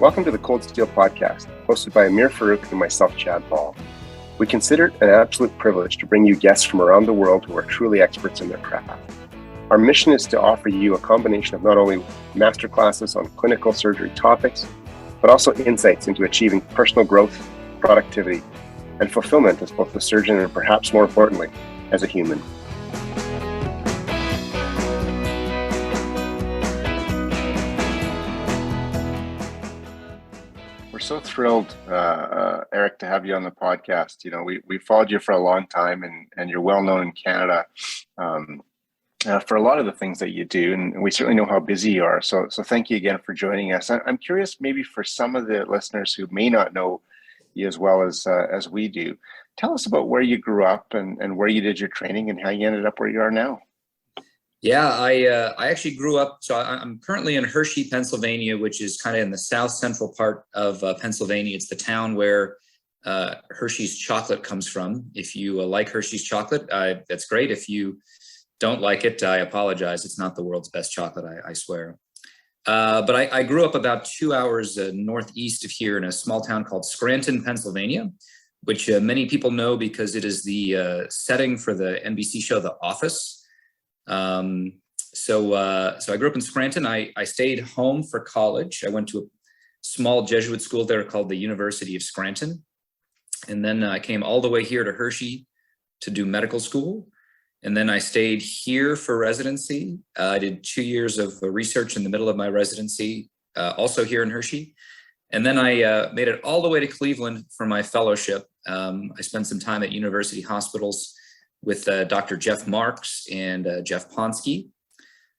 Welcome to the Cold Steel Podcast, hosted by Amir Farouk and myself, Chad Ball. We consider it an absolute privilege to bring you guests from around the world who are truly experts in their craft. Our mission is to offer you a combination of not only masterclasses on clinical surgery topics, but also insights into achieving personal growth, productivity, and fulfillment as both a surgeon and perhaps more importantly, as a human. We're so thrilled, Eric, to have you on the podcast. You know, we followed you for a long time, and you're well known in Canada for a lot of the things that you do, and we certainly know how busy you are. So thank you again for joining us. I'm curious, maybe for some of the listeners who may not know you as well as we do, tell us about where you grew up and where you did your training and how you ended up where you are now. Yeah, I actually grew up, so I'm currently in Hershey, Pennsylvania, which is kind of in the south central part of Pennsylvania. It's the town where Hershey's chocolate comes from. If you like Hershey's chocolate, that's great. If you don't like it, I apologize. It's not the world's best chocolate, I swear. But I grew up about 2 hours northeast of here in a small town called Scranton, Pennsylvania, which many people know because it is the setting for the NBC show The Office. So I grew up in Scranton. I stayed home for college. I went to a small Jesuit school there called the University of Scranton. And then I came all the way here to Hershey to do medical school. And then I stayed here for residency. I did 2 years of research in the middle of my residency, also here in Hershey. And then I made it all the way to Cleveland for my fellowship. I spent some time at university hospitals with Dr. Jeff Marks and Jeff Ponsky.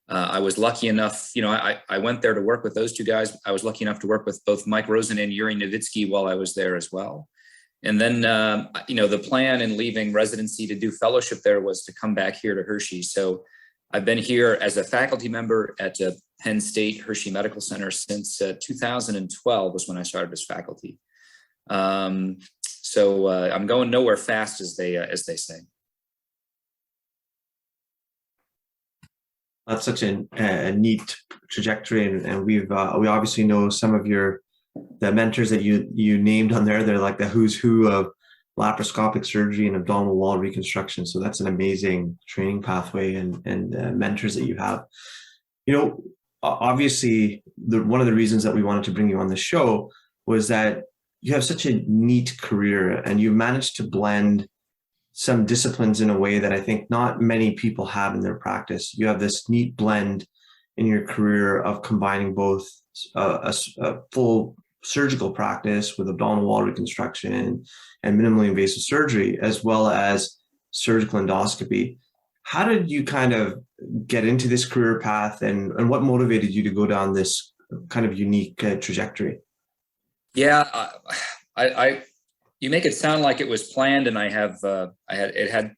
I was lucky enough, I went there to work with those two guys. I was lucky enough to work with both Mike Rosen and Yuri Nowitzki while I was there as well. And then, the plan in leaving residency to do fellowship there was to come back here to Hershey. So I've been here as a faculty member at Penn State Hershey Medical Center since 2012 was when I started as faculty. So I'm going nowhere fast, as they say. That's such a neat trajectory, and we obviously know some of the mentors that you named on there. They're like the who's who of laparoscopic surgery and abdominal wall reconstruction. So that's an amazing training pathway and mentors that you have. Obviously, one of the reasons that we wanted to bring you on the show was that you have such a neat career, and you managed to blend some disciplines in a way that I think not many people have in their practice. You have this neat blend in your career of combining both a full surgical practice with abdominal wall reconstruction and minimally invasive surgery, as well as surgical endoscopy. How did you kind of get into this career path, and what motivated you to go down this kind of unique trajectory? Yeah, you make it sound like it was planned, and I had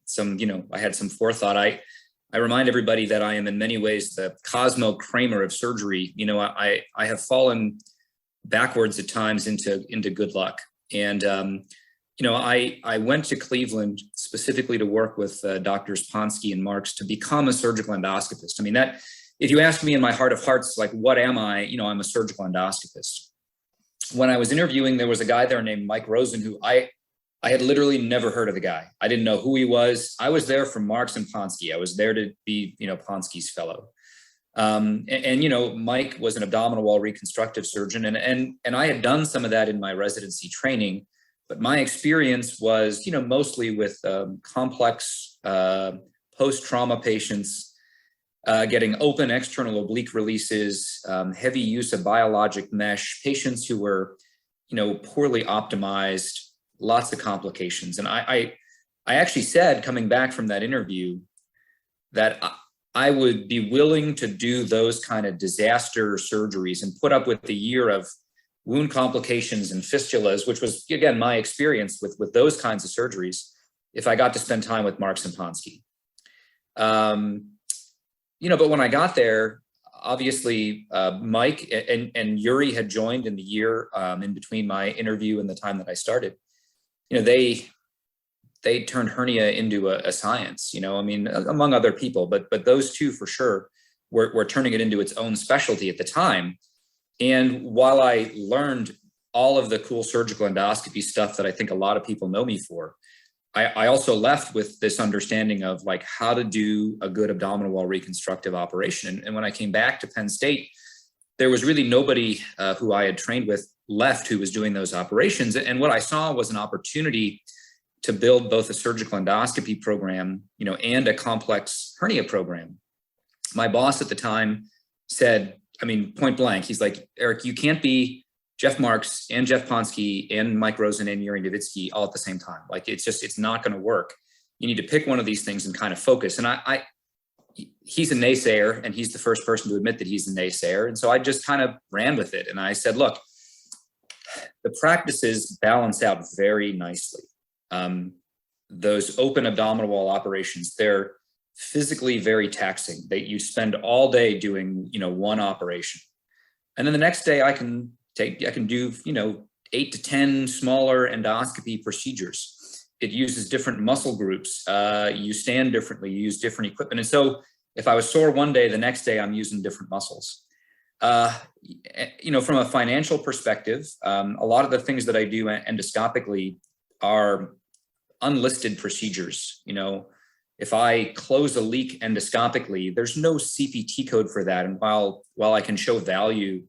some forethought. I remind everybody that I am in many ways the Cosmo Kramer of surgery. I have fallen backwards at times into good luck. And, I went to Cleveland specifically to work with doctors Ponsky and Marks to become a surgical endoscopist. I mean, that if you ask me in my heart of hearts, like, what am I? I'm a surgical endoscopist. When I was interviewing, there was a guy there named Mike Rosen, who I had literally never heard of the guy. I didn't know who he was. I was there for Marks and Ponsky. I was there to be, Ponsky's fellow. Mike was an abdominal wall reconstructive surgeon, and I had done some of that in my residency training, but my experience was, mostly with complex post-trauma patients, getting open external oblique releases, heavy use of biologic mesh, patients who were, poorly optimized, lots of complications. And I actually said, coming back from that interview, that I would be willing to do those kind of disaster surgeries and put up with the year of wound complications and fistulas, which was, again, my experience with those kinds of surgeries, if I got to spend time with Marks and Ponsky. But when I got there, obviously Mike and Yuri had joined in the year in between my interview and the time that I started. They turned hernia into a science, among other people, but those two for sure were turning it into its own specialty at the time. And while I learned all of the cool surgical endoscopy stuff that I think a lot of people know me for, I also left with this understanding of like how to do a good abdominal wall reconstructive operation. And when I came back to Penn State, there was really nobody who I had trained with left who was doing those operations. And what I saw was an opportunity to build both a surgical endoscopy program, and a complex hernia program. My boss at the time said, point blank, he's like, Eric, you can't be Jeff Marks and Jeff Ponsky and Mike Rosen and Yuri Nowitzki all at the same time. Like, it's not going to work. You need to pick one of these things and kind of focus. And he's a naysayer, and he's the first person to admit that he's a naysayer. And so I just kind of ran with it. And I said, look, the practices balance out very nicely. Those open abdominal wall operations, they're physically very taxing. You spend all day doing, one operation. And then the next day I can do, 8 to 10 smaller endoscopy procedures. It uses different muscle groups. You stand differently, you use different equipment. And so if I was sore one day, the next day I'm using different muscles. From a financial perspective, a lot of the things that I do endoscopically are unlisted procedures. If I close a leak endoscopically, there's no CPT code for that. And while I can show value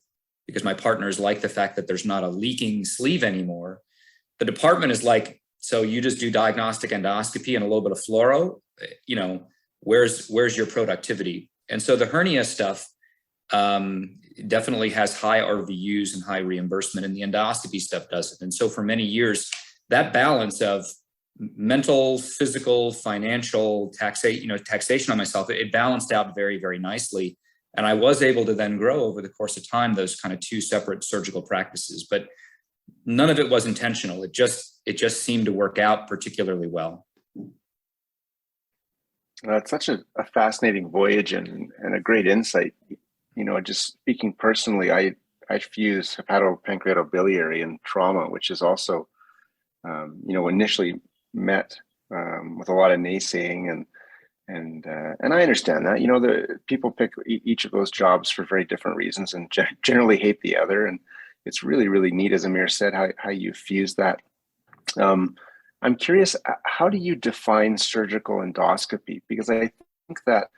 because my partners like the fact that there's not a leaking sleeve anymore, the department is like, so you just do diagnostic endoscopy and a little bit of fluoro, where's your productivity? And so the hernia stuff definitely has high RVUs and high reimbursement, and the endoscopy stuff doesn't. And so for many years, that balance of mental, physical, financial, taxation on myself, it balanced out very, very nicely. And I was able to then grow over the course of time those kind of two separate surgical practices, but none of it was intentional. It just seemed to work out particularly well. It's such a fascinating voyage and a great insight. Just speaking personally, I fuse hepatopancreatobiliary and trauma, which is also, initially met with a lot of naysaying, and I understand that. The people pick each of those jobs for very different reasons and generally hate the other. And it's really, really neat, as Amir said, how you fuse that. I'm curious, how do you define surgical endoscopy? Because I think that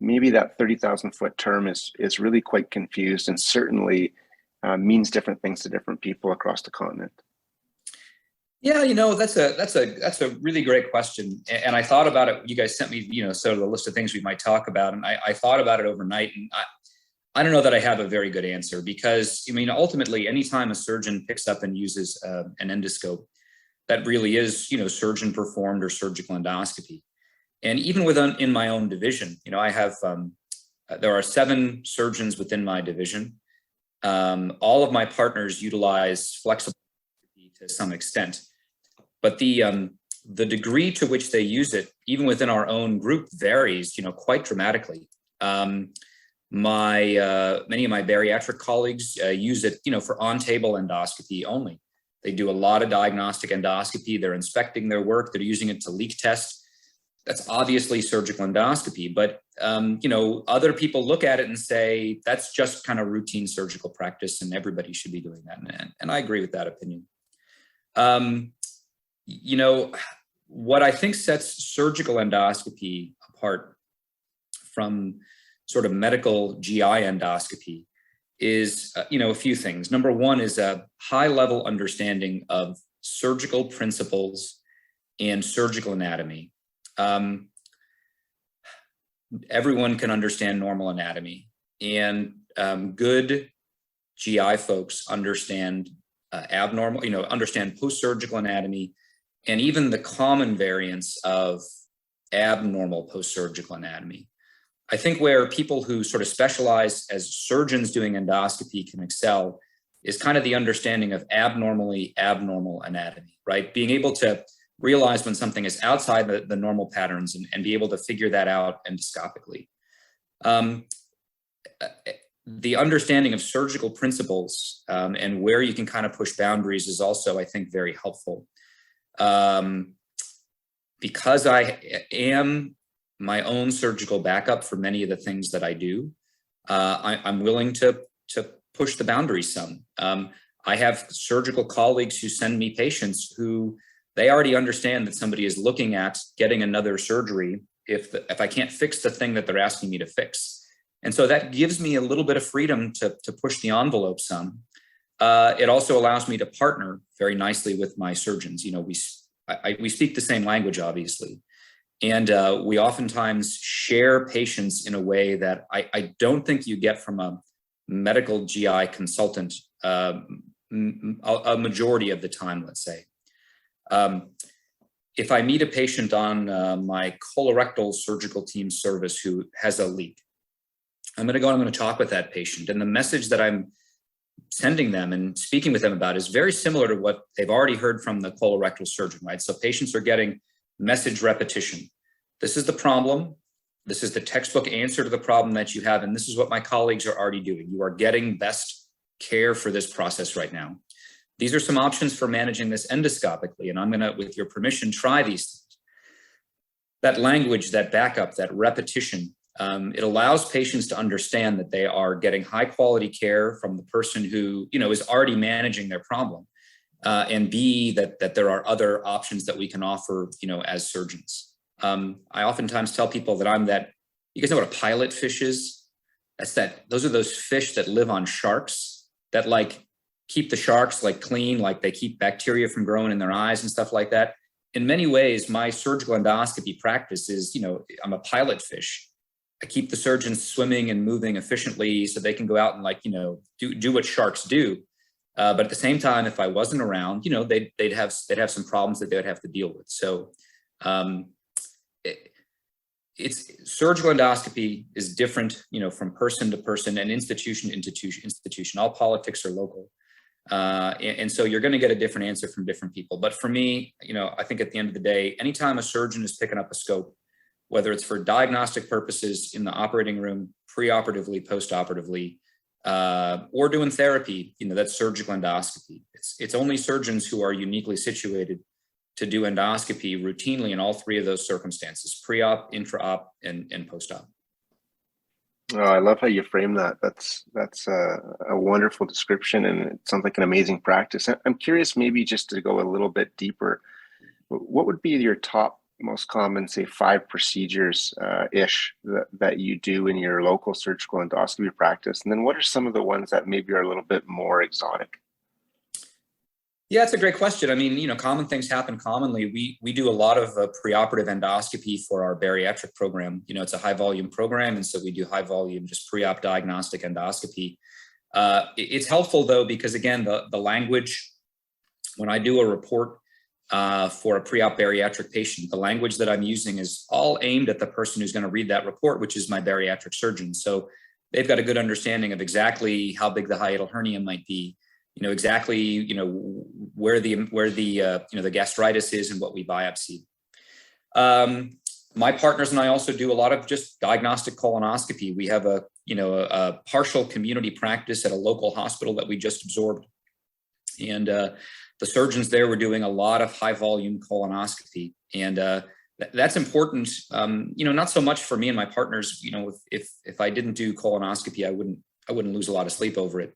maybe that 30,000 foot term is really quite confused, and certainly means different things to different people across the continent. Yeah, that's a really great question. And I thought about it. You guys sent me, sort of the list of things we might talk about. And I thought about it overnight, and I don't know that I have a very good answer, because ultimately, anytime a surgeon picks up and uses an endoscope, that really is, surgeon performed or surgical endoscopy. And even in my own division, I have, there are 7 surgeons within my division. All of my partners utilize flexible to some extent, but the degree to which they use it, even within our own group, varies, quite dramatically. Many of my bariatric colleagues use it, for on-table endoscopy only. They do a lot of diagnostic endoscopy. They're inspecting their work. They're using it to leak test. That's obviously surgical endoscopy, but other people look at it and say that's just kind of routine surgical practice, and everybody should be doing that. And I agree with that opinion. What I think sets surgical endoscopy apart from sort of medical GI endoscopy is, a few things. Number one is a high level understanding of surgical principles and surgical anatomy. Everyone can understand normal anatomy, and good GI folks understand abnormal, understand post-surgical anatomy, and even the common variants of abnormal post-surgical anatomy. I think where people who sort of specialize as surgeons doing endoscopy can excel is kind of the understanding of abnormally abnormal anatomy, right? Being able to realize when something is outside the normal patterns and be able to figure that out endoscopically. The understanding of surgical principles and where you can kind of push boundaries is also, I think, very helpful. Because I am my own surgical backup for many of the things that I do, I'm willing to push the boundaries some. I have surgical colleagues who send me patients who they already understand that somebody is looking at getting another surgery if I can't fix the thing that they're asking me to fix. And so that gives me a little bit of freedom to push the envelope some. It also allows me to partner very nicely with my surgeons. You know, we speak the same language, obviously. And we oftentimes share patients in a way that I don't think you get from a medical GI consultant a majority of the time, let's say. If I meet a patient on my colorectal surgical team service who has a leak, I'm going to go and I'm going to talk with that patient. And the message that I'm sending them and speaking with them about is very similar to what they've already heard from the colorectal surgeon, right? So patients are getting message repetition. This is the problem. This is the textbook answer to the problem that you have. And this is what my colleagues are already doing. You are getting best care for this process right now. These are some options for managing this endoscopically. And I'm going to, with your permission, try these things. That language, that backup, that repetition, it allows patients to understand that they are getting high quality care from the person who, you know, is already managing their problem. And B, that there are other options that we can offer, you know, as surgeons. I oftentimes tell people that I'm that, you guys know what a pilot fish is? Those are those fish that live on sharks that like keep the sharks like clean, like they keep bacteria from growing in their eyes and stuff like that. In many ways, my surgical endoscopy practice is, you know, I'm a pilot fish. I keep the surgeons swimming and moving efficiently so they can go out and like, you know, do what sharks do. But at the same time, if I wasn't around, you know, they'd have some problems that they would have to deal with. So it's surgical endoscopy is different, you know, from person to person and institution to institution. All politics are local. And so you're going to get a different answer from different people. But for me, you know, I think at the end of the day, anytime a surgeon is picking up a scope, whether it's for diagnostic purposes in the operating room, preoperatively, postoperatively, or doing therapy, you know, that's surgical endoscopy. It's only surgeons who are uniquely situated to do endoscopy routinely in all three of those circumstances: pre-op, intra-op, and post-op. Oh, I love how you frame that. That's a wonderful description, and it sounds like an amazing practice. I'm curious, maybe just to go a little bit deeper, what would be your top most common, say, 5 procedures ish that you do in your local surgical endoscopy practice? And then what are some of the ones that maybe are a little bit more exotic? Yeah, it's a great question. I mean, you know, common things happen commonly. We do a lot of preoperative endoscopy for our bariatric program. You know, it's a high volume program. And so we do high volume, just pre-op diagnostic endoscopy. It's helpful though, because again, the language, when I do a report for a pre-op bariatric patient, the language that I'm using is all aimed at the person who's going to read that report, which is my bariatric surgeon. So they've got a good understanding of exactly how big the hiatal hernia might be, you know, exactly, you know, where the you know, the gastritis is and what we biopsy. My partners and I also do a lot of just diagnostic colonoscopy. We have a partial community practice at a local hospital that we just absorbed. And the surgeons there were doing a lot of high volume colonoscopy. And that's important, you know, not so much for me and my partners. You know, if I didn't do colonoscopy, I wouldn't lose a lot of sleep over it.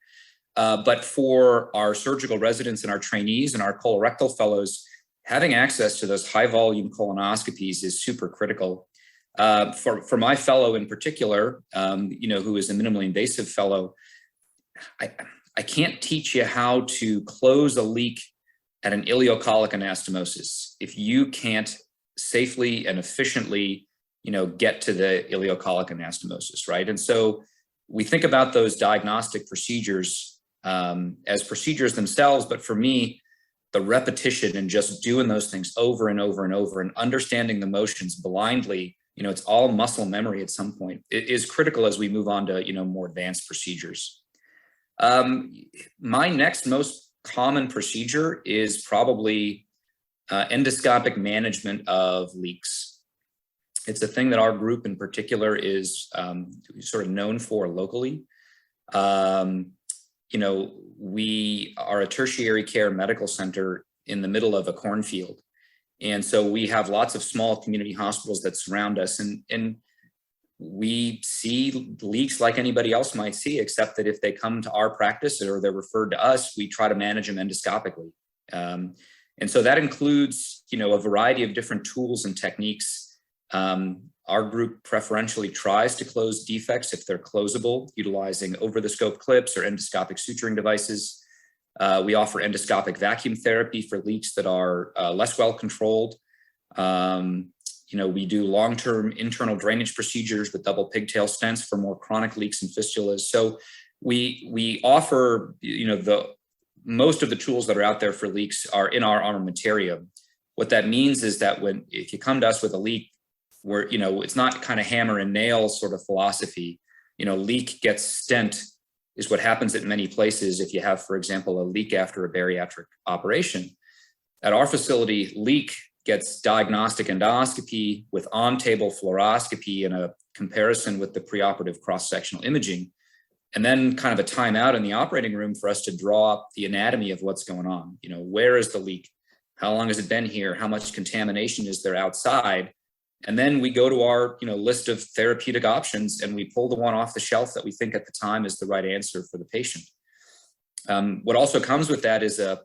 But for our surgical residents and our trainees and our colorectal fellows, having access to those high volume colonoscopies is super critical. For my fellow in particular, you know, who is a minimally invasive fellow, I can't teach you how to close a leak at an ileocolic anastomosis if you can't safely and efficiently, you know, get to the ileocolic anastomosis, right? And so we think about those diagnostic procedures as procedures themselves, but for me, the repetition and just doing those things over and over and over and understanding the motions blindly, you know, it's all muscle memory at some point. It is critical as we move on to, you know, more advanced procedures. My next most common procedure is probably endoscopic management of leaks. It's a thing that our group in particular is sort of known for locally. You know, we are a tertiary care medical center in the middle of a cornfield. And so we have lots of small community hospitals that surround us. And we see leaks like anybody else might see, except that if they come to our practice or they're referred to us, we try to manage them endoscopically. And so that includes, a variety of different tools and techniques. Our group preferentially tries to close defects if they're closable, utilizing over-the-scope clips or endoscopic suturing devices. We offer endoscopic vacuum therapy for leaks that are less well controlled. We do long-term internal drainage procedures with double pigtail stents for more chronic leaks and fistulas. So we offer, most of the tools that are out there for leaks are in our armamentarium. What that means is that if you come to us with a leak, where, it's not kind of hammer and nail sort of philosophy, leak gets stent is what happens at many places. If you have, for example, a leak after a bariatric operation, at our facility, leak gets diagnostic endoscopy with on-table fluoroscopy and a comparison with the preoperative cross-sectional imaging, and then kind of a timeout in the operating room for us to draw up the anatomy of what's going on. Where is the leak? How long has it been here? How much contamination is there outside? And then we go to our list of therapeutic options, and we pull the one off the shelf that we think at the time is the right answer for the patient. What also comes with that is a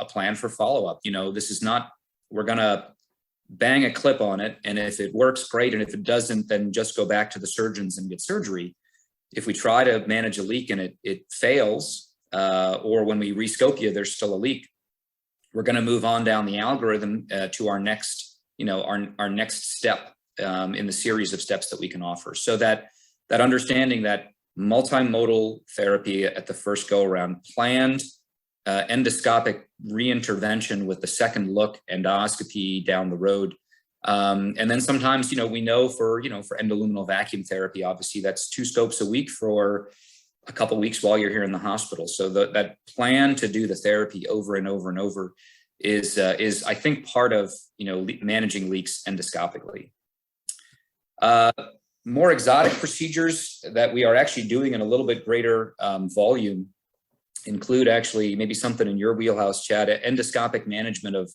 plan for follow-up. This is not, we're going to bang a clip on it, and if it works, great, and if it doesn't, then just go back to the surgeons and get surgery. If we try to manage a leak and it fails, or when we rescope you, there's still a leak, we're going to move on down the algorithm to our next, our next step in the series of steps that we can offer. So that understanding that multimodal therapy at the first go around, planned endoscopic reintervention with the second look endoscopy down the road. And then sometimes, we know for endoluminal vacuum therapy, obviously that's 2 scopes a week for a couple of weeks while you're here in the hospital. So that plan to do the therapy over and over and over is I think part of, managing leaks endoscopically. More exotic procedures that we are actually doing in a little bit greater volume include actually maybe something in your wheelhouse, Chad, endoscopic management of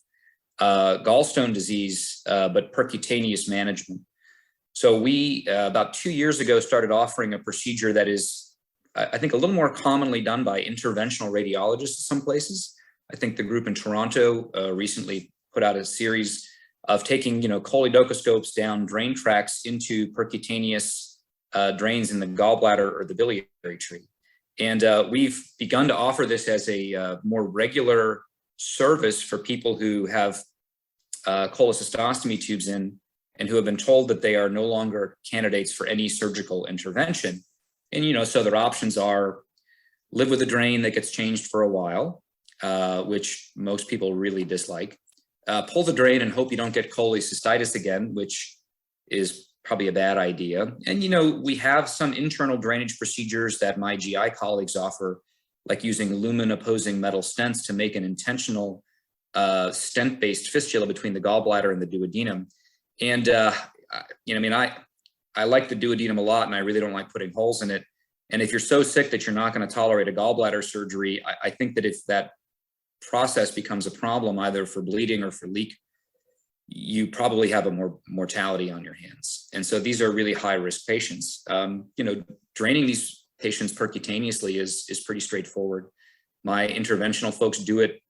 gallstone disease, but percutaneous management. So we, about 2 years ago, started offering a procedure that is, I think, a little more commonly done by interventional radiologists in some places. I think the group in Toronto recently put out a series of taking, choledocoscopes down drain tracts into percutaneous drains in the gallbladder or the biliary tree. And we've begun to offer this as a more regular service for people who have cholecystostomy tubes in and who have been told that they are no longer candidates for any surgical intervention. And, so their options are live with a drain that gets changed for a while, which most people really dislike. Pull the drain and hope you don't get cholecystitis again, which is probably a bad idea. And, we have some internal drainage procedures that my GI colleagues offer, like using lumen opposing metal stents to make an intentional stent-based fistula between the gallbladder and the duodenum. And, I like the duodenum a lot, and I really don't like putting holes in it. And if you're so sick that you're not going to tolerate a gallbladder surgery, I think that if that process becomes a problem, either for bleeding or for leak, you probably have a more mortality on your hands. And so these are really high-risk patients. Draining these patients percutaneously is pretty straightforward. My interventional folks do it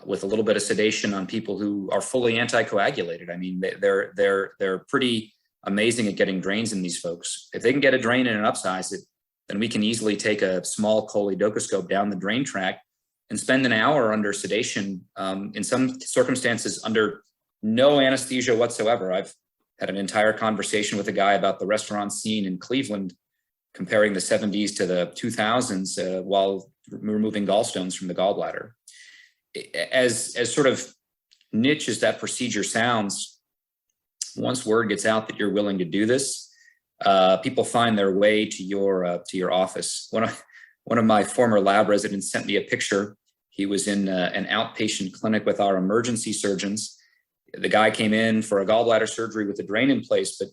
with a little bit of sedation on people who are fully anticoagulated. I mean, they're pretty amazing at getting drains in these folks. If they can get a drain in and upsize it, then we can easily take a small choledocoscope down the drain tract and spend an hour under sedation, in some circumstances under no anesthesia whatsoever. I've had an entire conversation with a guy about the restaurant scene in Cleveland, comparing the 70s to the 2000s while removing gallstones from the gallbladder. As sort of niche as that procedure sounds, once word gets out that you're willing to do this, people find their way to your office. One of my former lab residents sent me a picture. He was in an outpatient clinic with our emergency surgeons. The guy came in for a gallbladder surgery with a drain in place, but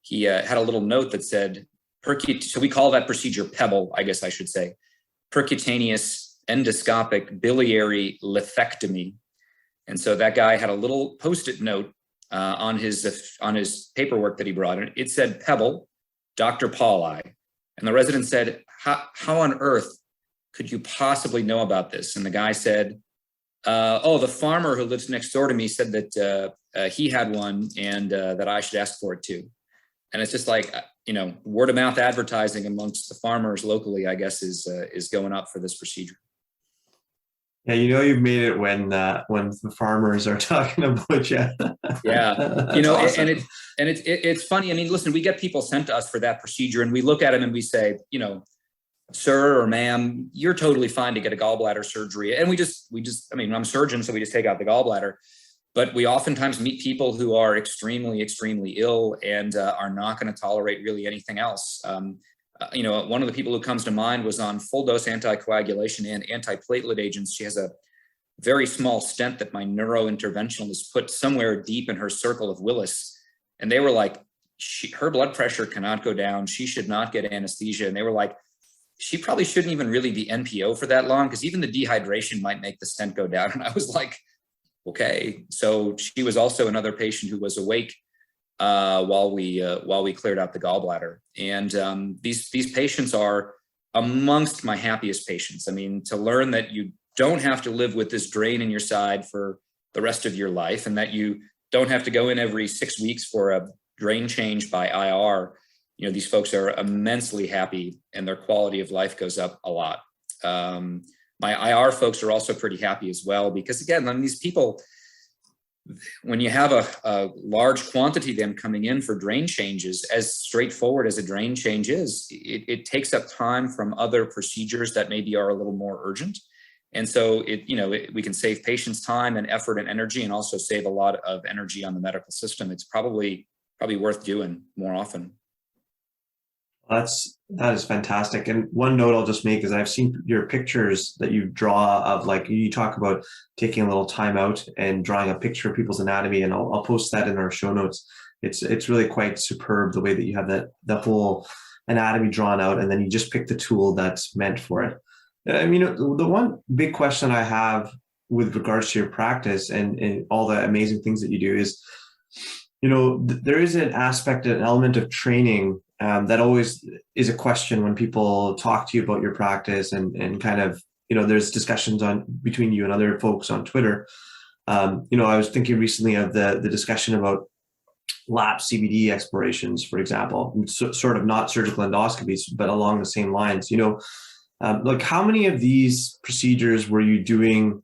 he had a little note that said, so we call that procedure PEBBLE, I guess I should say, percutaneous endoscopic biliary lithectomy. And so that guy had a little Post-it note on his paperwork that he brought in. It said PEBBLE, Dr. Pauli. And the resident said, how on earth could you possibly know about this? And the guy said, oh, the farmer who lives next door to me said that he had one and that I should ask for it too. And it's just like, word of mouth advertising amongst the farmers locally, I guess, is going up for this procedure. Yeah, you've made it when the farmers are talking about you. Yeah, awesome. and it's funny. I mean, listen, we get people sent to us for that procedure, and we look at them and we say, sir or ma'am, you're totally fine to get a gallbladder surgery. And we just, I'm a surgeon, so we just take out the gallbladder. But we oftentimes meet people who are extremely, extremely ill and are not going to tolerate really anything else. One of the people who comes to mind was on full dose anticoagulation and antiplatelet agents. She has a very small stent that my neurointerventionalist put somewhere deep in her circle of Willis. And they were like, her blood pressure cannot go down. She should not get anesthesia. And they were like, she probably shouldn't even really be NPO for that long, because even the dehydration might make the stent go down. And I was like, okay. So she was also another patient who was awake while we cleared out the gallbladder. And these patients are amongst my happiest patients. I mean, to learn that you don't have to live with this drain in your side for the rest of your life, and that you don't have to go in every 6 weeks for a drain change by IR. These folks are immensely happy and their quality of life goes up a lot. My IR folks are also pretty happy as well, because again, these people, when you have a large quantity of them coming in for drain changes, as straightforward as a drain change is, it takes up time from other procedures that maybe are a little more urgent. And so we can save patients time and effort and energy, and also save a lot of energy on the medical system. It's probably worth doing more often. That is fantastic. And one note I'll just make is I've seen your pictures that you draw of, like, you talk about taking a little time out and drawing a picture of people's anatomy, and I'll post that in our show notes. It's really quite superb the way that you have the whole anatomy drawn out, and then you just pick the tool that's meant for it. I mean, the one big question I have with regards to your practice and all the amazing things that you do is, there is an aspect, an element of training that always is a question when people talk to you about your practice, and kind of, there's discussions between you and other folks on Twitter. I was thinking recently of the discussion about lap CBD explorations, for example, sort of not surgical endoscopies, but along the same lines. Like, how many of these procedures were you doing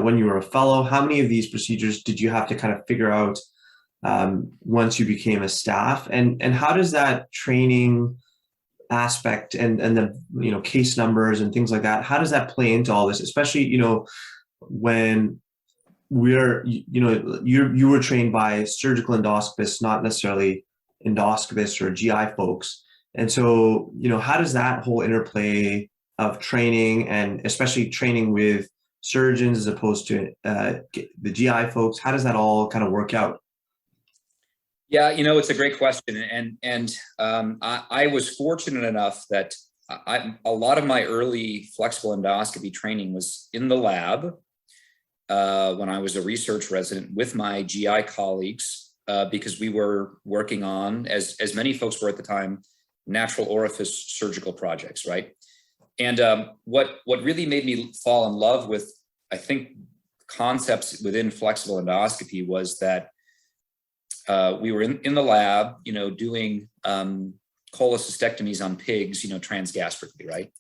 when you were a fellow? How many of these procedures did you have to kind of figure out once you became a staff, and how does that training aspect and the case numbers and things like that, how does that play into all this, especially when you were trained by surgical endoscopists, not necessarily endoscopists or GI folks, and so how does that whole interplay of training, and especially training with surgeons as opposed to the GI folks, how does that all kind of work out? Yeah, it's a great question. And I was fortunate enough that a lot of my early flexible endoscopy training was in the lab when I was a research resident with my GI colleagues, because we were working on, as many folks were at the time, natural orifice surgical projects, right? And what really made me fall in love with, I think, concepts within flexible endoscopy was that we were in the lab, doing cholecystectomies on pigs, transgastrically, right?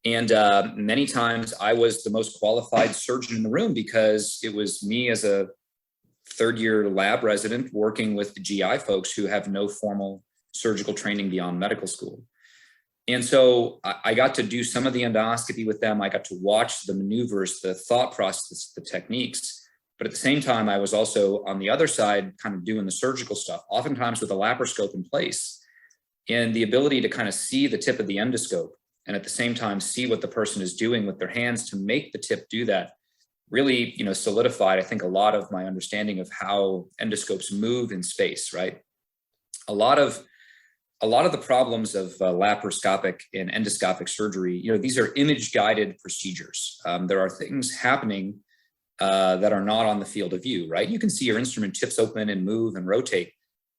And many times I was the most qualified surgeon in the room, because it was me as a third-year lab resident working with the GI folks who have no formal surgical training beyond medical school. And so I got to do some of the endoscopy with them. I got to watch the maneuvers, the thought process, the techniques. But at the same time, I was also on the other side, kind of doing the surgical stuff, oftentimes with a laparoscope in place, and the ability to kind of see the tip of the endoscope, and at the same time see what the person is doing with their hands to make the tip do that, really, solidified, I think, a lot of my understanding of how endoscopes move in space, right? A lot of the problems of laparoscopic and endoscopic surgery, these are image-guided procedures. There are things happening that are not on the field of view, right? You can see your instrument tips open and move and rotate,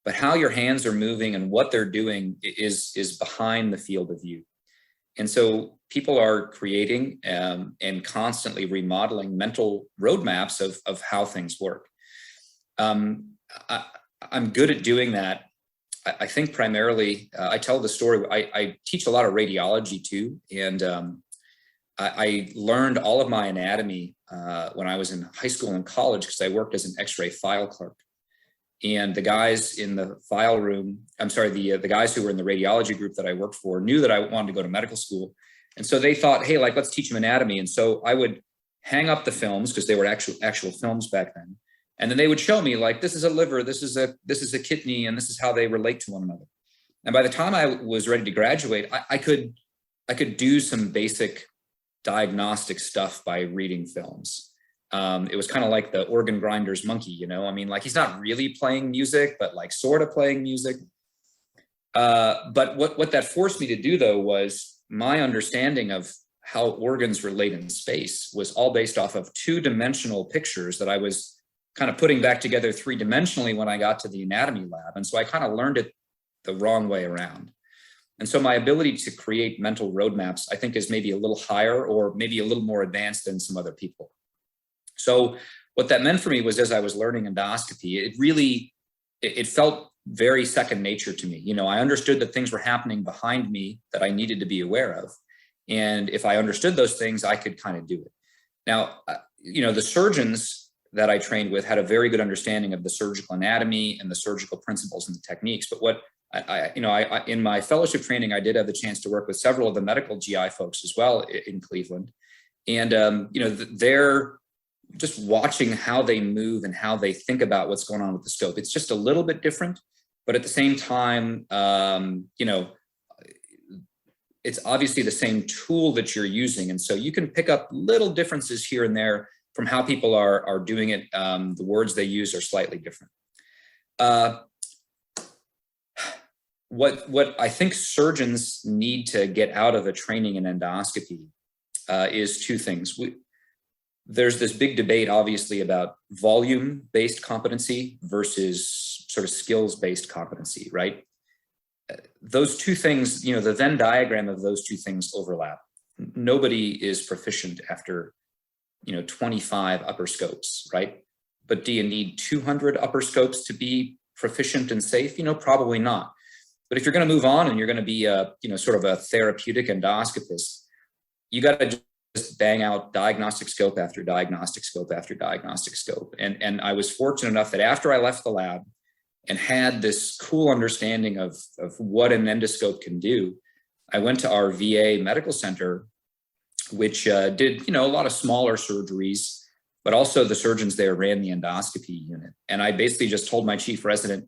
but how your hands are moving and what they're doing is behind the field of view. And so people are creating and constantly remodeling mental roadmaps of how things work. I'm good at doing that. I think primarily, I tell the story, I teach a lot of radiology too. And I learned all of my anatomy when I was in high school and college because I worked as an X-ray file clerk. And the guys in the file room, the guys who were in the radiology group that I worked for knew that I wanted to go to medical school. And so they thought, hey, like, let's teach them anatomy. And so I would hang up the films because they were actual films back then. And then they would show me, like, this is a liver, this is a kidney, and this is how they relate to one another. And by the time I was ready to graduate, I could do some basic diagnostic stuff by reading films. It was kind of like the organ grinder's monkey, you know? I mean, like, he's not really playing music, but like sort of playing music. But what that forced me to do, though, was my understanding of how organs relate in space was all based off of two-dimensional pictures that I was kind of putting back together three-dimensionally when I got to the anatomy lab. And so I kind of learned it the wrong way around. And so my ability to create mental roadmaps, I think, is maybe a little higher or maybe a little more advanced than some other people. So what that meant for me was, as I was learning endoscopy, it felt very second nature to me. You know, I understood that things were happening behind me that I needed to be aware of. And if I understood those things, I could kind of do it. Now, you know, the surgeons that I trained with had a very good understanding of the surgical anatomy and the surgical principles and the techniques. But what I in my fellowship training, I did have the chance to work with several of the medical GI folks as well in Cleveland. And, you know, they're just watching how they move and how they think about what's going on with the scope. It's just a little bit different, but at the same time, you know, it's obviously the same tool that you're using. And so you can pick up little differences here and there from how people are doing it. The words they use are slightly different. What I think surgeons need to get out of a training in endoscopy is two things. There's this big debate, obviously, about volume-based competency versus sort of skills-based competency, right? Those two things, you know, the Venn diagram of those two things overlap. Nobody is proficient after, you know, 25 upper scopes, right? But do you need 200 upper scopes to be proficient and safe? You know, probably not. But if you're going to move on and you're going to be a, you know, sort of a therapeutic endoscopist, you got to just bang out diagnostic scope after diagnostic scope after diagnostic scope. And I was fortunate enough that after I left the lab and had this cool understanding of what an endoscope can do, I went to our VA medical center, which did, you know, a lot of smaller surgeries, but also the surgeons there ran the endoscopy unit. And I basically just told my chief resident,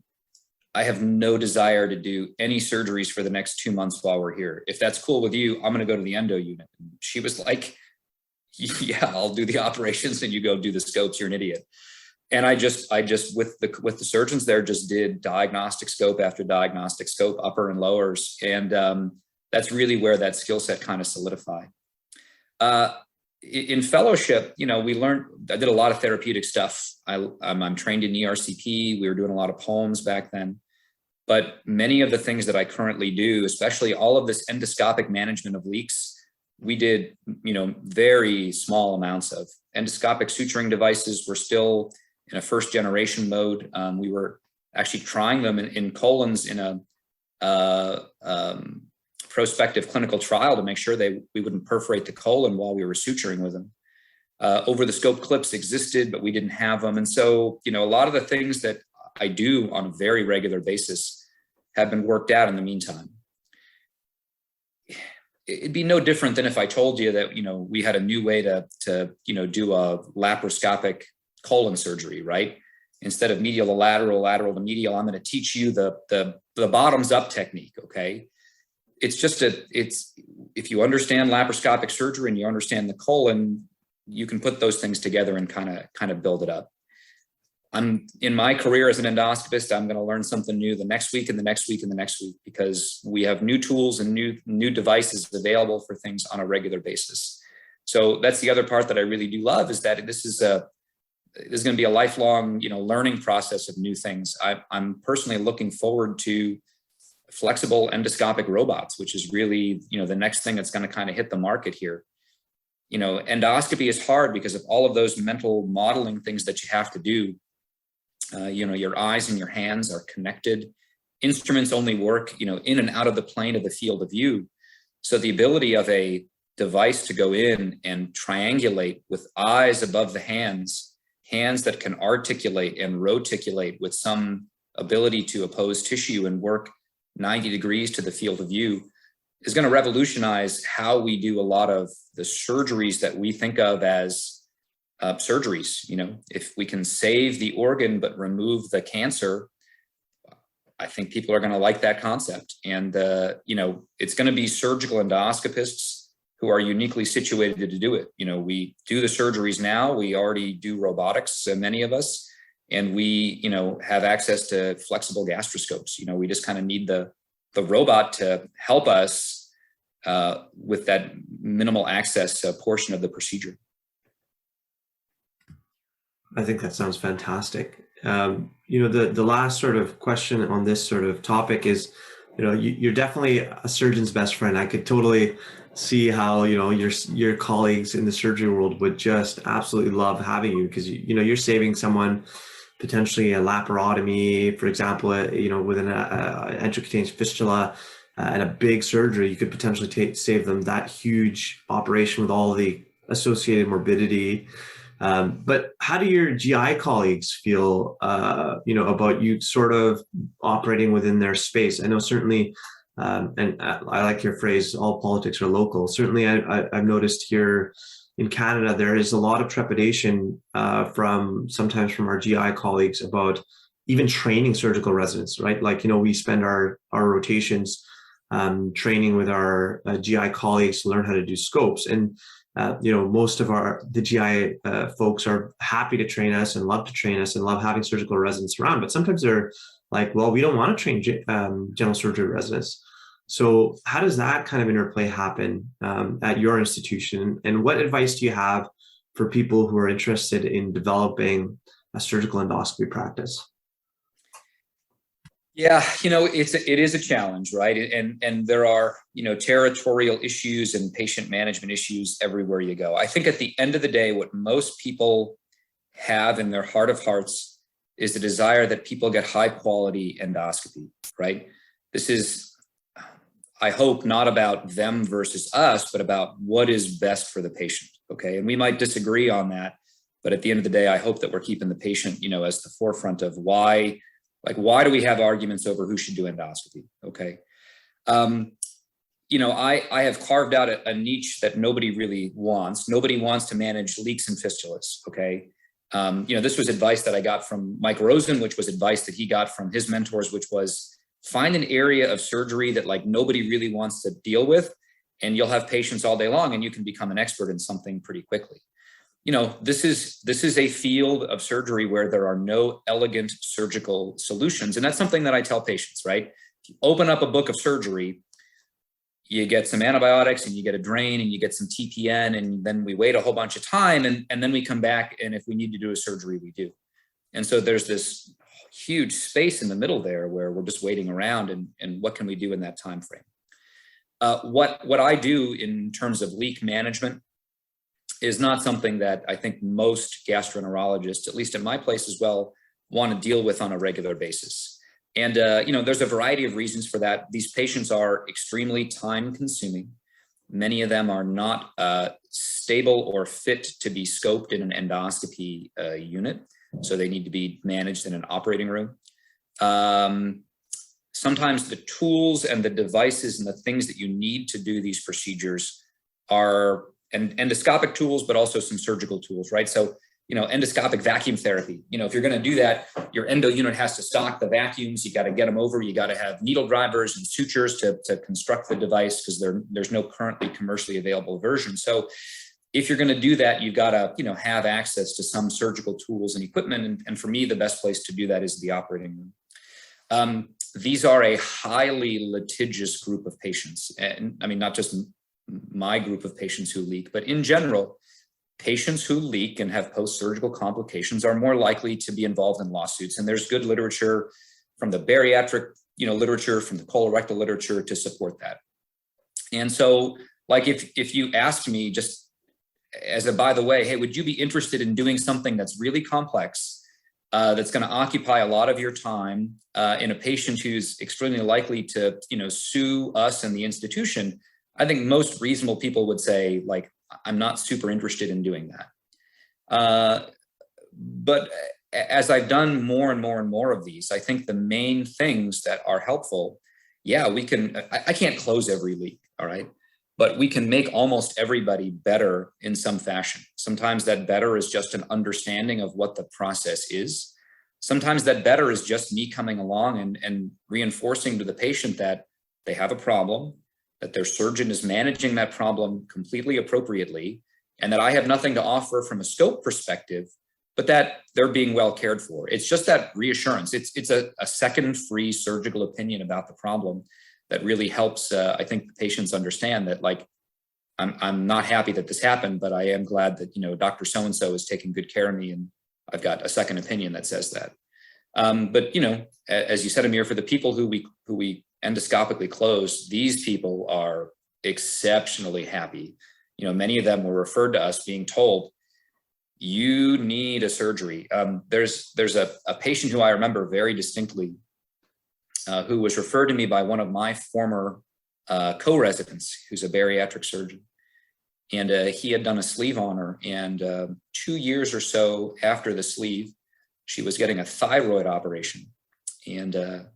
I have no desire to do any surgeries for the next 2 months while we're here. If that's cool with you, I'm going to go to the endo unit. And she was like, yeah, I'll do the operations and you go do the scopes. You're an idiot. And I just with the surgeons there just did diagnostic scope after diagnostic scope, upper and lowers. And that's really where that skill set kind of solidified. In fellowship, you know, I did a lot of therapeutic stuff. I'm trained in ERCP. We were doing a lot of poems back then. But many of the things that I currently do, especially all of this endoscopic management of leaks, we did, you know, very small amounts of. Endoscopic suturing devices were still in a first generation mode. We were actually trying them in colons in a prospective clinical trial to make sure we wouldn't perforate the colon while we were suturing with them. Over the scope clips existed, but we didn't have them. And so, you know, a lot of the things that I do on a very regular basis have been worked out in the meantime. It'd be no different than if I told you that, you know, we had a new way to you know, do a laparoscopic colon surgery, right? Instead of medial to lateral, lateral to medial, I'm going to teach you the bottoms up technique. Okay. It's just if you understand laparoscopic surgery and you understand the colon, you can put those things together and kind of build it up. I'm in my career as an endoscopist, I'm going to learn something new the next week and the next week and the next week, because we have new tools and new devices available for things on a regular basis. So that's the other part that I really do love, is that this is there's going to be a lifelong, learning process of new things. I'm personally looking forward to flexible endoscopic robots, which is really, the next thing that's going to kind of hit the market here. Endoscopy is hard because of all of those mental modeling things that you have to do. Your eyes and your hands are connected. Instruments only work, in and out of the plane of the field of view. So the ability of a device to go in and triangulate with eyes above the hands that can articulate and roticulate with some ability to oppose tissue and work 90 degrees to the field of view is going to revolutionize how we do a lot of the surgeries that we think of as surgeries. If we can save the organ but remove the cancer, I think people are going to like that concept. And, it's going to be surgical endoscopists who are uniquely situated to do it. We do the surgeries now. We already do robotics, many of us, and we, have access to flexible gastroscopes. We just kind of need the robot to help us with that minimal access portion of the procedure. I think that sounds fantastic. The last sort of question on this sort of topic is, you're definitely a surgeon's best friend. I could totally see how, your colleagues in the surgery world would just absolutely love having you, because, you're saving someone potentially a laparotomy, for example, with an intracutaneous fistula and a big surgery. You could potentially save them that huge operation with all the associated morbidity. But how do your GI colleagues feel, about you sort of operating within their space? I know certainly, and I like your phrase, all politics are local. Certainly, I've noticed here in Canada, there is a lot of trepidation sometimes from our GI colleagues about even training surgical residents, right? Like, we spend our rotations training with our GI colleagues to learn how to do scopes. And most of the GI folks are happy to train us and love to train us and love having surgical residents around. But sometimes they're like, well, we don't want to train general surgery residents. So how does that kind of interplay happen at your institution? And what advice do you have for people who are interested in developing a surgical endoscopy practice? Yeah, it is a challenge, right? And there are, territorial issues and patient management issues everywhere you go. I think at the end of the day, what most people have in their heart of hearts is the desire that people get high quality endoscopy, right? This is, I hope, not about them versus us, but about what is best for the patient, okay? And we might disagree on that, but at the end of the day, I hope that we're keeping the patient, as the forefront of why do we have arguments over who should do endoscopy? Okay. I have carved out a niche that nobody really wants. Nobody wants to manage leaks and fistulas. Okay. This was advice that I got from Mike Rosen, which was advice that he got from his mentors, which was find an area of surgery that nobody really wants to deal with, and you'll have patients all day long and you can become an expert in something pretty quickly. This is a field of surgery where there are no elegant surgical solutions. And that's something that I tell patients, right? If you open up a book of surgery, you get some antibiotics and you get a drain and you get some TPN, and then we wait a whole bunch of time and then we come back, and if we need to do a surgery, we do. And so there's this huge space in the middle there where we're just waiting around, and what can we do in that time frame? What I do in terms of leak management is not something that I think most gastroenterologists, at least in my place as well, want to deal with on a regular basis. And, there's a variety of reasons for that. These patients are extremely time consuming. Many of them are not stable or fit to be scoped in an endoscopy unit. So they need to be managed in an operating room. Sometimes the tools and the devices and the things that you need to do these procedures are endoscopic tools, but also some surgical tools, right? So, endoscopic vacuum therapy, if you're going to do that, your endo unit has to stock the vacuums. You got to get them over. You got to have needle drivers and sutures to construct the device, because there's no currently commercially available version. So if you're going to do that, you've got to, have access to some surgical tools and equipment. And for me, the best place to do that is the operating room. These are a highly litigious group of patients. And I mean, not just my group of patients who leak, but in general, patients who leak and have post-surgical complications are more likely to be involved in lawsuits. And there's good literature from the bariatric, literature, from the colorectal literature to support that. And so, like, if you asked me just as a, by the way, hey, would you be interested in doing something that's really complex, that's going to occupy a lot of your time in a patient who's extremely likely to, sue us and the institution? I think most reasonable people would say, like, I'm not super interested in doing that. But as I've done more and more and more of these, I think the main things that are helpful, we can, I can't close every leak, all right? But we can make almost everybody better in some fashion. Sometimes that better is just an understanding of what the process is. Sometimes that better is just me coming along and reinforcing to the patient that they have a problem, that their surgeon is managing that problem completely appropriately, and that I have nothing to offer from a scope perspective, but that they're being well cared for. It's just that reassurance. It's a second free surgical opinion about the problem that really helps, I think, the patients understand that, like, I'm not happy that this happened, but I am glad that, Dr. So-and-so is taking good care of me, and I've got a second opinion that says that. But, as you said, Amir, for the people who we endoscopically close, these people are exceptionally happy. Many of them were referred to us being told, you need a surgery. There's a patient who I remember very distinctly, who was referred to me by one of my former co-residents, who's a bariatric surgeon. And he had done a sleeve on her. And 2 years or so after the sleeve, she was getting a thyroid operation. And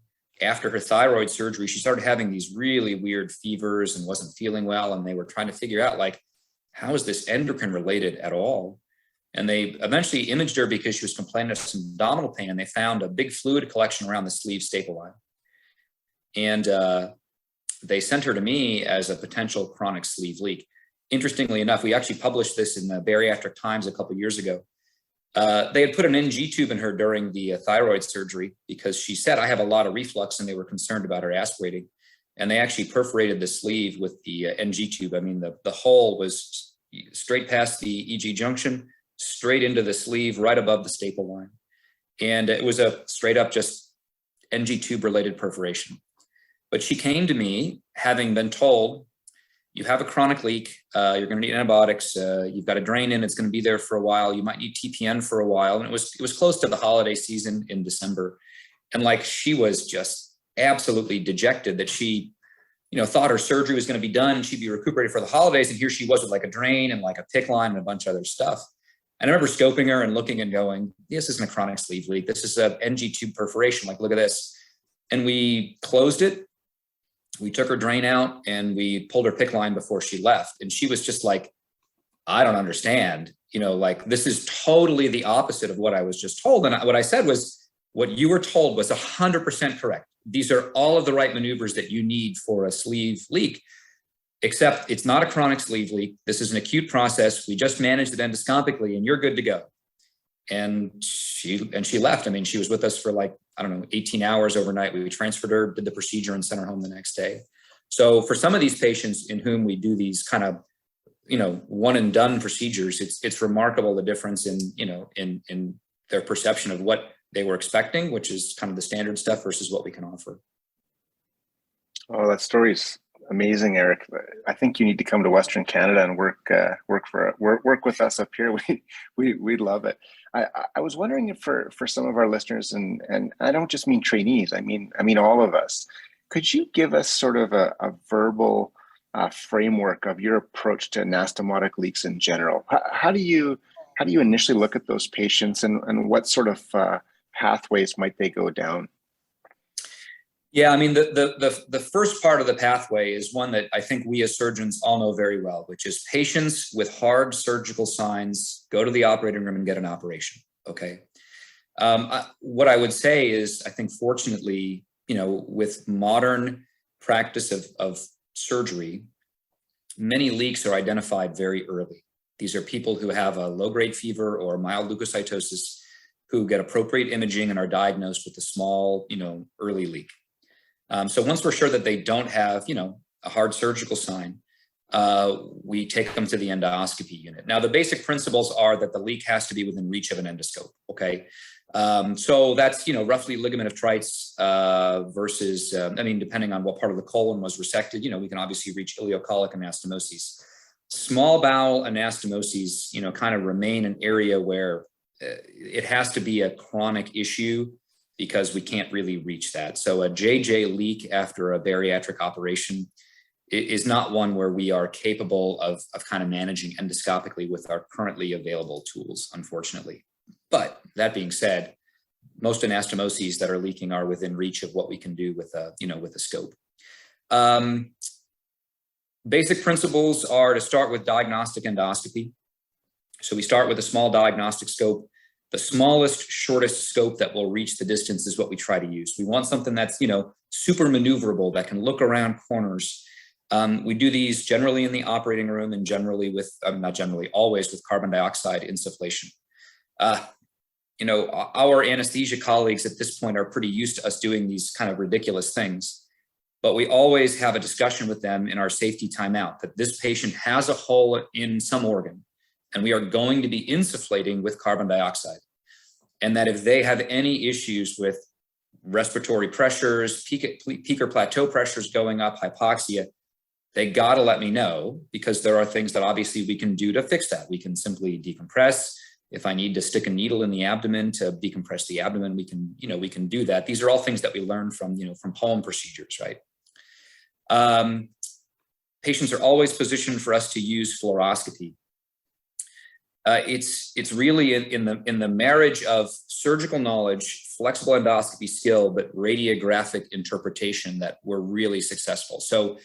after her thyroid surgery, she started having these really weird fevers and wasn't feeling well. And they were trying to figure out, like, how is this endocrine related at all? And they eventually imaged her because she was complaining of some abdominal pain. And they found a big fluid collection around the sleeve staple line. And they sent her to me as a potential chronic sleeve leak. Interestingly enough, we actually published this in the Bariatric Times a couple of years ago. They had put an NG tube in her during the thyroid surgery because she said, I have a lot of reflux, and they were concerned about her aspirating. And they actually perforated the sleeve with the NG tube. I mean, the hole was straight past the EG junction, straight into the sleeve, right above the staple line. And it was a straight up just NG tube related perforation. But she came to me having been told, you have a chronic leak, you're going to need antibiotics, you've got a drain in, it's going to be there for a while, you might need TPN for a while. And it was close to the holiday season in December. And, like, she was just absolutely dejected that she, thought her surgery was going to be done, she'd be recuperated for the holidays. And here she was with, like, a drain and, like, a PICC line and a bunch of other stuff. And I remember scoping her and looking and going, this isn't a chronic sleeve leak. This is a NG tube perforation. Like, look at this. And we closed it. We took her drain out and we pulled her PICC line before she left. And she was just like, I don't understand, like, this is totally the opposite of what I was just told. And what I said was, what you were told was 100% correct. These are all of the right maneuvers that you need for a sleeve leak, except it's not a chronic sleeve leak. This is an acute process. We just managed it endoscopically and you're good to go. And she left. I mean, she was with us for, like, 18 hours overnight. We transferred her, did the procedure, and sent her home the next day. So for some of these patients in whom we do these kind of, one and done procedures, it's remarkable the difference in their perception of what they were expecting, which is kind of the standard stuff, versus what we can offer. Oh, that story's amazing, Eric. I think you need to come to Western Canada and work with us up here. We'd love it. I was wondering if for some of our listeners, and I don't just mean trainees, I mean all of us, could you give us sort of a verbal framework of your approach to anastomotic leaks in general? How do you initially look at those patients, and what sort of pathways might they go down? Yeah, I mean, the first part of the pathway is one that I think we as surgeons all know very well, which is patients with hard surgical signs go to the operating room and get an operation. Okay. What I would say is, I think, fortunately, with modern practice of surgery, many leaks are identified very early. These are people who have a low-grade fever or mild leukocytosis who get appropriate imaging and are diagnosed with a small, early leak. So once we're sure that they don't have, a hard surgical sign, we take them to the endoscopy unit. Now, the basic principles are that the leak has to be within reach of an endoscope, okay? So that's, roughly ligament of Treitz versus, depending on what part of the colon was resected, we can obviously reach ileocolic anastomoses. Small bowel anastomoses, kind of remain an area where it has to be a chronic issue because we can't really reach that. So a JJ leak after a bariatric operation is not one where we are capable of kind of managing endoscopically with our currently available tools, unfortunately. But that being said, most anastomoses that are leaking are within reach of what we can do with a scope. Basic principles are to start with diagnostic endoscopy. So we start with a small diagnostic scope. The smallest, shortest scope that will reach the distance is what we try to use. We want something that's, super maneuverable, that can look around corners. We do these generally in the operating room and generally with, not generally, always with carbon dioxide insufflation. Our anesthesia colleagues at this point are pretty used to us doing these kind of ridiculous things, but we always have a discussion with them in our safety timeout that this patient has a hole in some organ and we are going to be insufflating with carbon dioxide. And that if they have any issues with respiratory pressures, peak or plateau pressures going up, hypoxia, they got to let me know, because there are things that obviously we can do to fix that. We can simply decompress. If I need to stick a needle in the abdomen to decompress the abdomen, we can do that. These are all things that we learn from home procedures, right? Patients are always positioned for us to use fluoroscopy. It's really in the marriage of surgical knowledge, flexible endoscopy skill, but radiographic interpretation that we're really successful. So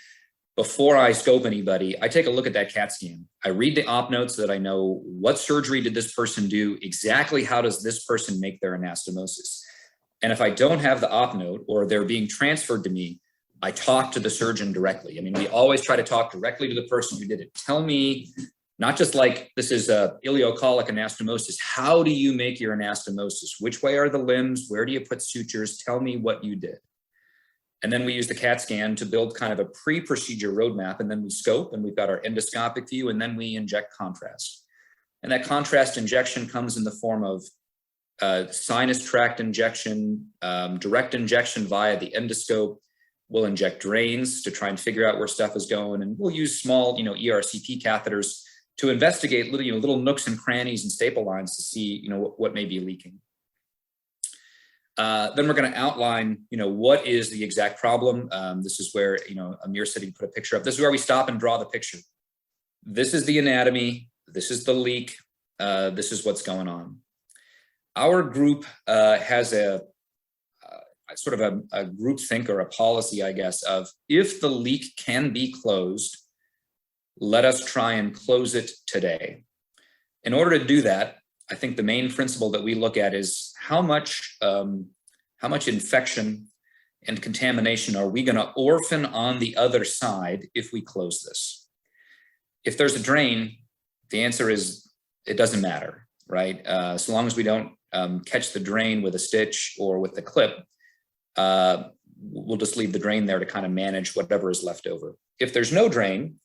before I scope anybody, I take a look at that CAT scan. I read the op notes so that I know what surgery did this person do, exactly how does this person make their anastomosis. And if I don't have the op note or they're being transferred to me, I talk to the surgeon directly. We always try to talk directly to the person who did it. Tell me, not just like this is a ileocolic anastomosis, how do you make your anastomosis? Which way are the limbs? Where do you put sutures? Tell me what you did. And then we use the CAT scan to build kind of a pre-procedure roadmap, and then we scope, and we've got our endoscopic view, and then we inject contrast. And that contrast injection comes in the form of sinus tract injection, direct injection via the endoscope. We'll inject drains to try and figure out where stuff is going, and we'll use small, ERCP catheters to investigate little nooks and crannies and staple lines to see, what may be leaking. Then we're going to outline, what is the exact problem. This is where, Amir said he put a picture up. This is where we stop and draw the picture. This is the anatomy. This is the leak. This is what's going on. Our group has a sort of a group think or a policy, I guess, of if the leak can be closed, let us try and close it today. In order to do that, I think the main principle that we look at is how much infection and contamination are we going to orphan on the other side if we close this? If there's a drain, the answer is it doesn't matter, right? So long as we don't catch the drain with a stitch or with a clip, we'll just leave the drain there to kind of manage whatever is left over. If there's no drain,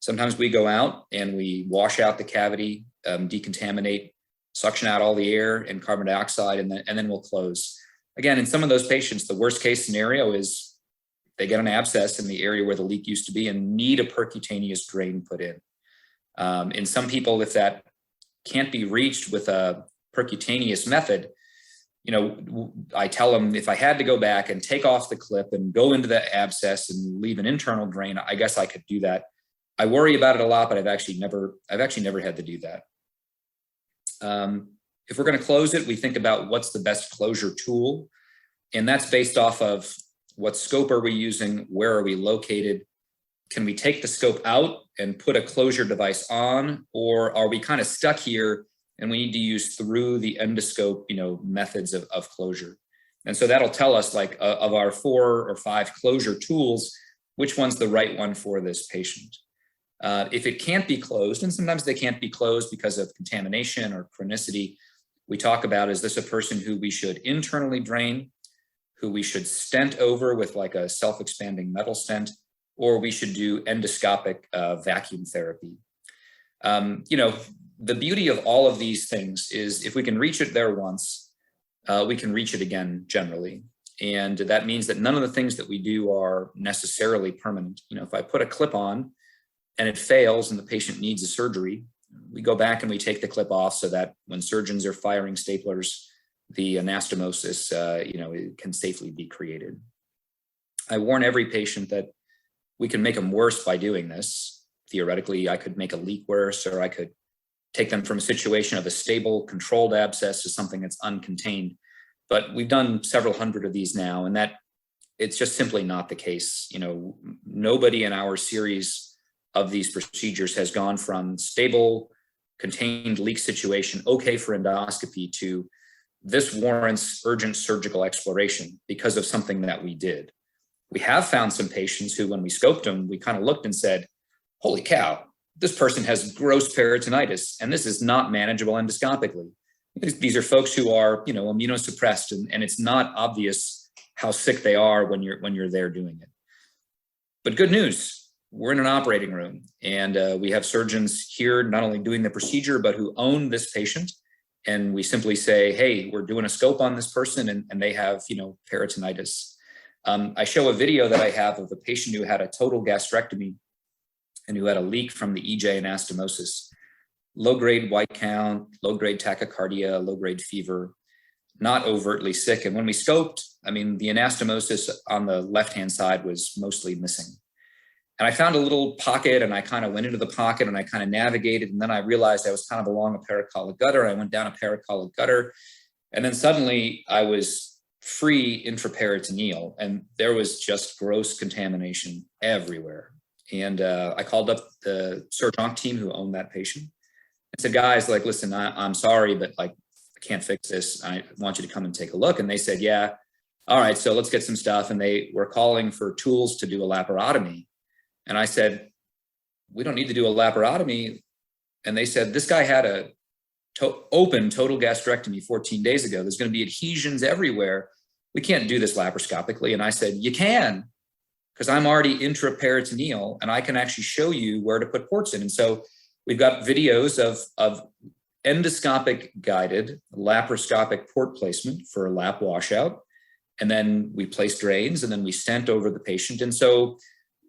sometimes we go out and we wash out the cavity, decontaminate, suction out all the air and carbon dioxide, and then we'll close. Again, in some of those patients, the worst case scenario is they get an abscess in the area where the leak used to be and need a percutaneous drain put in. In some people, if that can't be reached with a percutaneous method, I tell them if I had to go back and take off the clip and go into the abscess and leave an internal drain, I guess I could do that. I worry about it a lot, but I've actually never had to do that. If we're going to close it, we think about what's the best closure tool. And that's based off of what scope are we using? Where are we located? Can we take the scope out and put a closure device on? Or are we kind of stuck here and we need to use through the endoscope, methods of closure? And so that'll tell us of our 4 or 5 closure tools, which one's the right one for this patient. If it can't be closed, and sometimes they can't be closed because of contamination or chronicity, we talk about, is this a person who we should internally drain, who we should stent over with like a self-expanding metal stent, or we should do endoscopic vacuum therapy. The beauty of all of these things is if we can reach it there once, we can reach it again generally. And that means that none of the things that we do are necessarily permanent. If I put a clip on and it fails and the patient needs a surgery, we go back and we take the clip off so that when surgeons are firing staplers, the anastomosis, it can safely be created. I warn every patient that we can make them worse by doing this. Theoretically, I could make a leak worse, or I could take them from a situation of a stable, controlled abscess to something that's uncontained. But we've done several hundred of these now, and that it's just simply not the case. Nobody in our series of these procedures has gone from stable, contained leak situation, okay for endoscopy, to this warrants urgent surgical exploration because of something that we did. We have found some patients who, when we scoped them, we kind of looked and said, holy cow, this person has gross peritonitis, and this is not manageable endoscopically. These are folks who are, immunosuppressed, and it's not obvious how sick they are when you're there doing it. But good news, we're in an operating room, and we have surgeons here not only doing the procedure, but who own this patient. And we simply say, hey, we're doing a scope on this person, and they have, peritonitis. I show a video that I have of a patient who had a total gastrectomy and who had a leak from the EJ anastomosis. Low-grade white count, low-grade tachycardia, low-grade fever, not overtly sick. And when we scoped, the anastomosis on the left-hand side was mostly missing. And I found a little pocket, and I kind of went into the pocket and I kind of navigated. And then I realized I was kind of along a paracolic gutter. I went down a paracolic gutter. And then suddenly I was free intraperitoneal, and there was just gross contamination everywhere. And I called up the surgeon team who owned that patient. I said, guys, listen, I'm sorry, but I can't fix this. I want you to come and take a look. And they said, yeah, all right, so let's get some stuff. And they were calling for tools to do a laparotomy. And I said, we don't need to do a laparotomy. And they said, this guy had a open total gastrectomy 14 days ago. There's going to be adhesions everywhere. We can't do this laparoscopically. And I said, you can, because I'm already intraperitoneal and I can actually show you where to put ports in. And so we've got videos of endoscopic guided laparoscopic port placement for lap washout. And then we placed drains, and then we stent over the patient. And so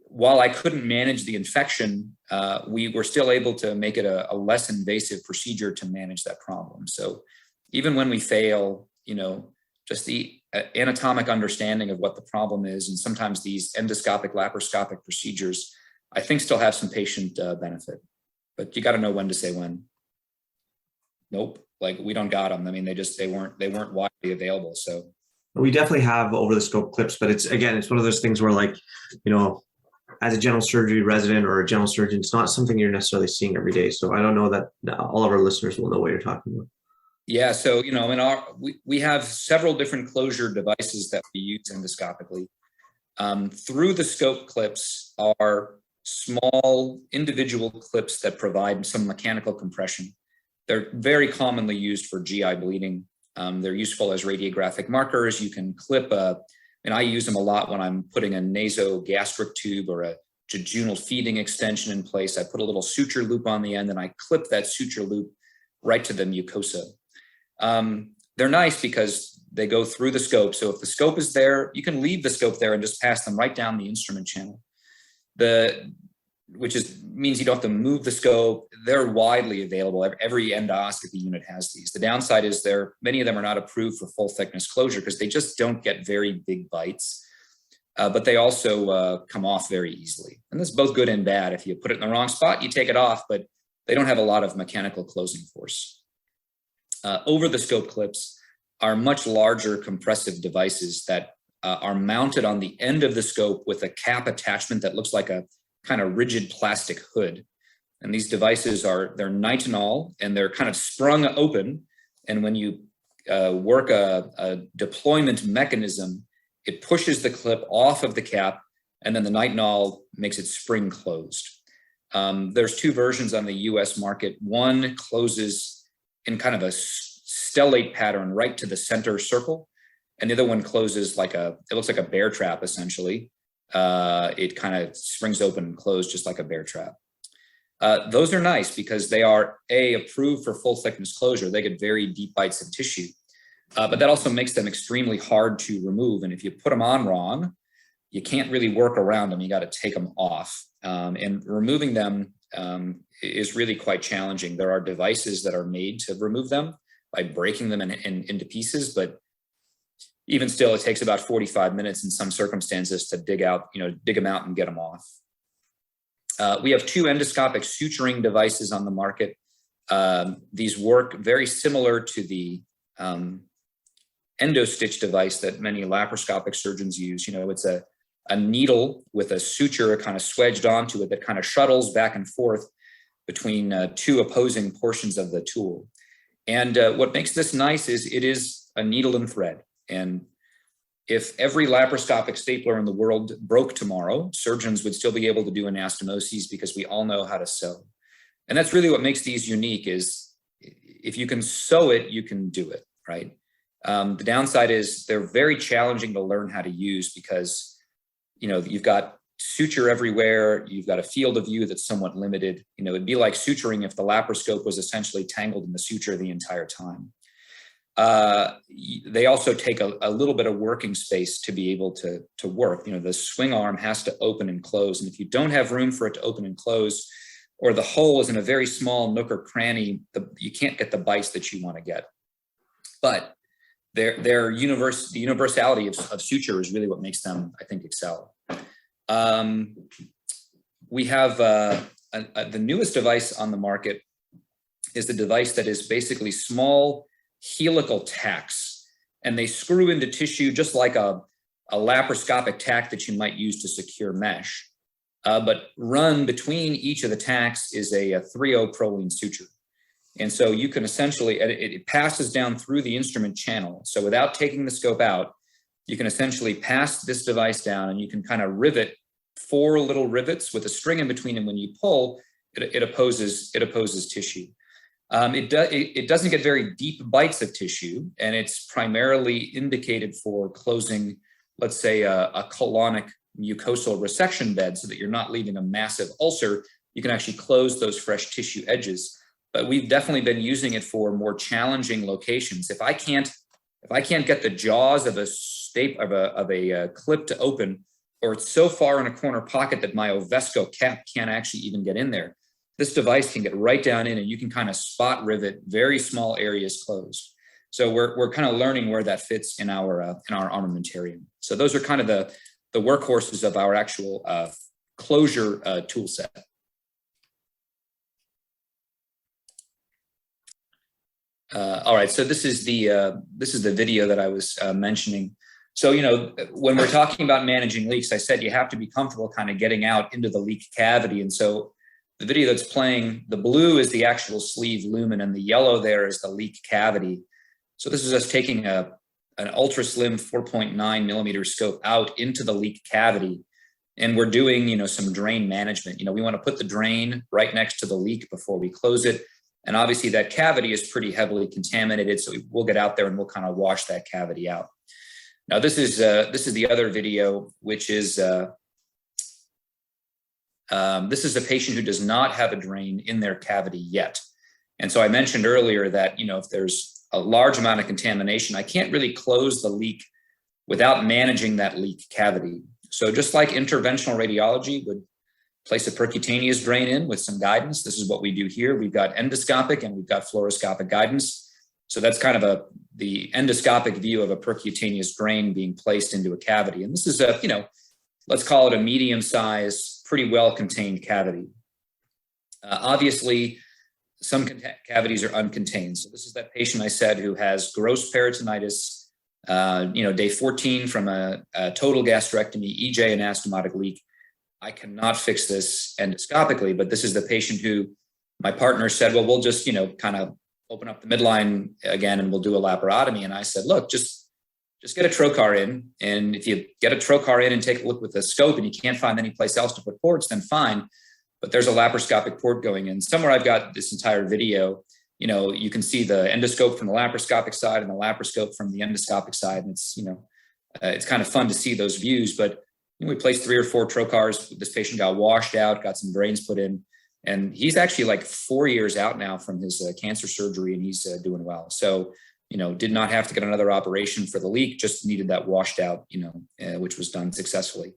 while I couldn't manage the infection, we were still able to make it a less invasive procedure to manage that problem. So even when we fail, just the anatomic understanding of what the problem is, and sometimes these endoscopic laparoscopic procedures, I think still have some patient benefit. But you got to know when to say when. Nope, we don't got them. They weren't widely available. So we definitely have over the scope clips, but it's one of those things where as a general surgery resident or a general surgeon, it's not something you're necessarily seeing every day. So I don't know that all of our listeners will know what you're talking about. Yeah, so we have several different closure devices that we use endoscopically. Through the scope clips are small individual clips that provide some mechanical compression. They're very commonly used for GI bleeding. They're useful as radiographic markers. You can clip and I use them a lot when I'm putting a nasogastric tube or a jejunal feeding extension in place. I put a little suture loop on the end and I clip that suture loop right to the mucosa. They're nice because they go through the scope. So if the scope is there, you can leave the scope there and just pass them right down the instrument channel. Which means you don't have to move the scope. They're widely available. Every endoscopy unit has these. The downside is many of them are not approved for full thickness closure because they just don't get very big bites. But they also come off very easily. And this is both good and bad. If you put it in the wrong spot, you take it off, but they don't have a lot of mechanical closing force. Over the scope clips are much larger compressive devices that are mounted on the end of the scope with a cap attachment that looks like a kind of rigid plastic hood. And these devices they're nitinol and they're kind of sprung open. And when you work a deployment mechanism, it pushes the clip off of the cap, and then the nitinol makes it spring closed. There's two versions on the US market. One closes in kind of a stellate pattern right to the center circle. And the other one closes it looks like a bear trap essentially. it kind of springs open and closed just like a bear trap. Those are nice because they are approved for full thickness closure. They get very deep bites of tissue, but that also makes them extremely hard to remove. And if you put them on wrong, you can't really work around them. You got to take them off, and removing them is really quite challenging. There are devices that are made to remove them by breaking them into pieces, but even still, it takes about 45 minutes in some circumstances to dig them out and get them off. We have 2 endoscopic suturing devices on the market. These work very similar to the endostitch device that many laparoscopic surgeons use. It's a needle with a suture kind of swedged onto it that kind of shuttles back and forth between 2 opposing portions of the tool. And what makes this nice is it is a needle and thread. And if every laparoscopic stapler in the world broke tomorrow, surgeons would still be able to do anastomoses because we all know how to sew. And that's really what makes these unique is if you can sew it, you can do it, right? The downside is they're very challenging to learn how to use because, you've got suture everywhere. You've got a field of view that's somewhat limited. It'd be like suturing if the laparoscope was essentially tangled in the suture the entire time. They also take a little bit of working space to be able to work. The swing arm has to open and close. And if you don't have room for it to open and close, or the hole is in a very small nook or cranny, you can't get the bites that you want to get. But the universality of suture is really what makes them, I think, excel. We have the newest device on the market is the device that is basically small helical tacks, and they screw into tissue just like a laparoscopic tack that you might use to secure mesh. But run between each of the tacks is a 3/0 proline suture. And so you can essentially, it passes down through the instrument channel. So without taking the scope out, you can essentially pass this device down and you can kind of rivet 4 little rivets with a string in between, and when you pull, it opposes tissue. It doesn't get very deep bites of tissue, and it's primarily indicated for closing, let's say, a colonic mucosal resection bed so that you're not leaving a massive ulcer. You can actually close those fresh tissue edges. But we've definitely been using it for more challenging locations. If I can't get the jaws of a clip to open, or it's so far in a corner pocket that my Ovesco cap can't actually even get in there, this device can get right down in and you can kind of spot rivet very small areas closed. So we're kind of learning where that fits in our armamentarium. So those are kind of the workhorses of our actual closure tool set. All right, so this is the video that I was mentioning. So, when we're talking about managing leaks, I said you have to be comfortable kind of getting out into the leak cavity. And so the video that's playing, the blue is the actual sleeve lumen and the yellow there is the leak cavity. So this is us taking an ultra slim 4.9 millimeter scope out into the leak cavity. And we're doing, some drain management. We want to put the drain right next to the leak before we close it. And obviously that cavity is pretty heavily contaminated. So we'll get out there and we'll kind of wash that cavity out. Now this is the other video, which is, this is a patient who does not have a drain in their cavity yet. And so I mentioned earlier that, if there's a large amount of contamination, I can't really close the leak without managing that leak cavity. So just like interventional radiology would place a percutaneous drain in with some guidance, this is what we do here. We've got endoscopic and we've got fluoroscopic guidance. So that's kind of the endoscopic view of a percutaneous drain being placed into a cavity. And this is let's call it a medium size, pretty well contained cavity. Obviously, some cavities are uncontained. So this is that patient I said who has gross peritonitis, day 14 from a total gastrectomy, EJ anastomotic leak. I cannot fix this endoscopically, but this is the patient who my partner said, well, we'll just, kind of open up the midline again and we'll do a laparotomy. And I said, look, just get a trocar in. And if you get a trocar in and take a look with the scope and you can't find any place else to put ports, then fine. But there's a laparoscopic port going in. Somewhere I've got this entire video, you can see the endoscope from the laparoscopic side and the laparoscope from the endoscopic side. And it's, it's kind of fun to see those views, but we placed 3 or 4 trocars. This patient got washed out, got some drains put in, and he's actually like 4 years out now from his cancer surgery, and he's doing well. So, did not have to get another operation for the leak, just needed that washed out, which was done successfully.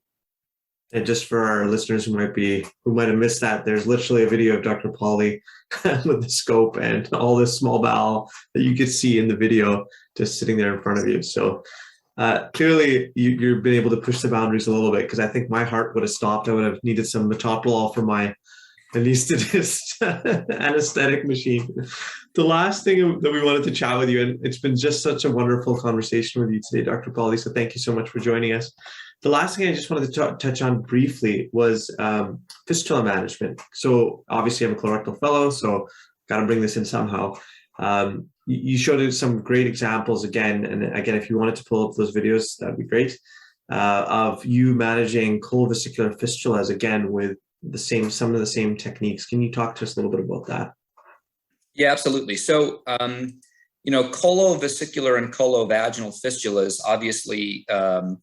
And just for our listeners who might have missed that, there's literally a video of Dr. Pauli with the scope and all this small bowel that you could see in the video just sitting there in front of you. So clearly you've been able to push the boundaries a little bit, because I think my heart would have stopped. I would have needed some metoprolol for my anesthetist anesthetic machine. The last thing that we wanted to chat with you, and it's been just such a wonderful conversation with you today, Dr. Pauli, so thank you so much for joining us. The last thing I just wanted to touch on briefly was fistula management. So obviously I'm a colorectal fellow, so got to bring this in somehow. You showed us some great examples again, and again, if you wanted to pull up those videos, that'd be great, of you managing colovesicular fistulas, again, with some of the same techniques. Can you talk to us a little bit about that? Yeah, absolutely. So, colovesicular and colovaginal fistulas obviously are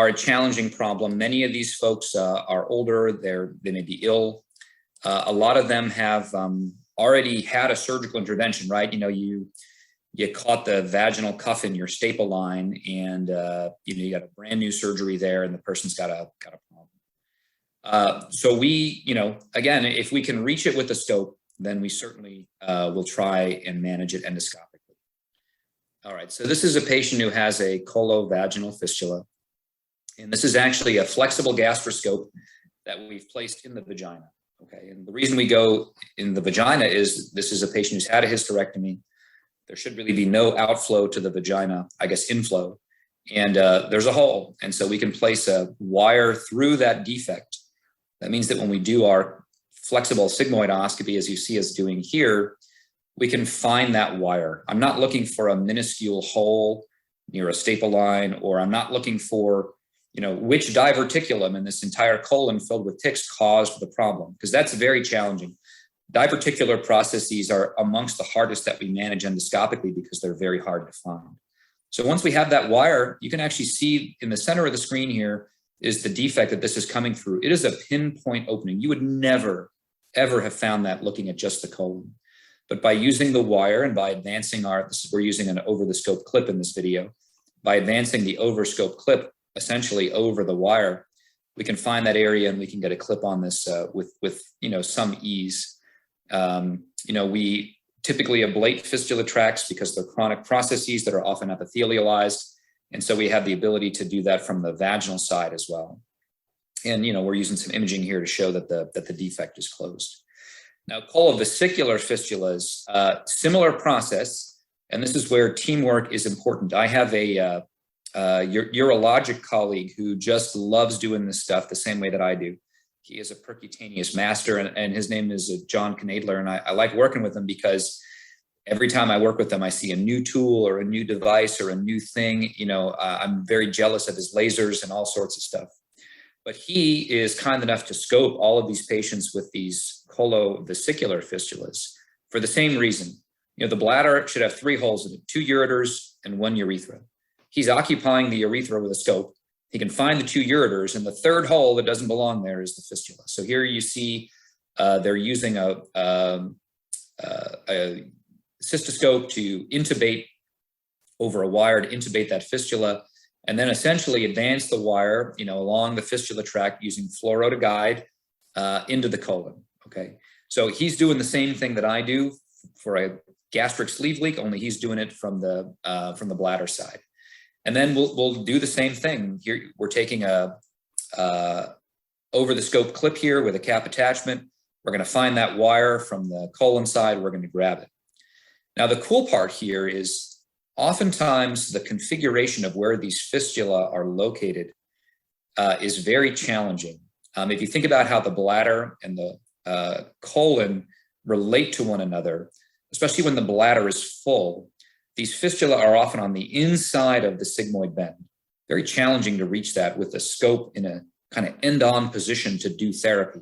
a challenging problem. Many of these folks are older, they may be ill. A lot of them have already had a surgical intervention, right? You caught the vaginal cuff in your staple line, and you got a brand new surgery there, and the person's got a problem. So we, again, if we can reach it with the scope, then we certainly will try and manage it endoscopically. All right, so this is a patient who has a colovaginal fistula. And this is actually a flexible gastroscope that we've placed in the vagina. Okay, and the reason we go in the vagina is this is a patient who's had a hysterectomy. There should really be no outflow to the vagina, I guess inflow. And there's a hole. And so we can place a wire through that defect. That means that when we do our flexible sigmoidoscopy, as you see us doing here, we can find that wire. I'm not looking for a minuscule hole near a staple line, or I'm not looking for which diverticulum in this entire colon filled with ticks caused the problem, because that's very challenging. Diverticular processes are amongst the hardest that we manage endoscopically because they're very hard to find. So once we have that wire, you can actually see in the center of the screen here is the defect that this is coming through. It is a pinpoint opening. You would never, ever have found that looking at just the colon. But by using the wire and by advancing we're using an over-the-scope clip in this video, by advancing the over-scope clip essentially over the wire, we can find that area and we can get a clip on this with some ease. We typically ablate fistula tracts because they're chronic processes that are often epithelialized, and so we have the ability to do that from the vaginal side as well. And we're using some imaging here to show that the defect is closed. Now, colovesicular fistulas, similar process, and this is where teamwork is important. I have a urologic colleague who just loves doing this stuff the same way that I do. He is a percutaneous master, and his name is John Knadler, and I like working with him because every time I work with him, I see a new tool or a new device or a new thing. I'm very jealous of his lasers and all sorts of stuff. But he is kind enough to scope all of these patients with these colovesicular fistulas for the same reason. The bladder should have 3 holes in it, 2 ureters and 1 urethra. He's occupying the urethra with a scope. He can find the 2 ureters, and the 3rd hole that doesn't belong there is the fistula. So here you see they're using a cystoscope to intubate over a wire to intubate that fistula, and then essentially advance the wire, along the fistula tract using fluoro to guide into the colon. Okay, so he's doing the same thing that I do for a gastric sleeve leak, only he's doing it from the bladder side. And then we'll do the same thing. Here we're taking a over the scope clip here with a cap attachment. We're going to find that wire from the colon side. We're going to grab it. Now, the cool part here is oftentimes the configuration of where these fistula are located is very challenging. If you think about how the bladder and the colon relate to one another, especially when the bladder is full, these fistula are often on the inside of the sigmoid bend. Very challenging to reach that with a scope in a kind of end-on position to do therapy.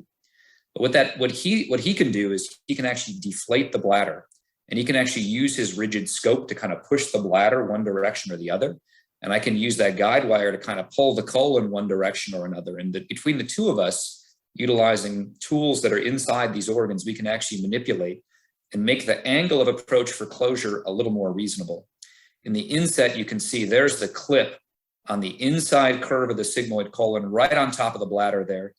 But what he can do is he can actually deflate the bladder, and he can actually use his rigid scope to kind of push the bladder one direction or the other. and I can use that guide wire to kind of pull the colon one direction or another. And between the two of us, utilizing tools that are inside these organs, we can actually manipulate and make the angle of approach for closure a little more reasonable. In the inset, you can see there's the clip on the inside curve of the sigmoid colon right on top of the bladder there.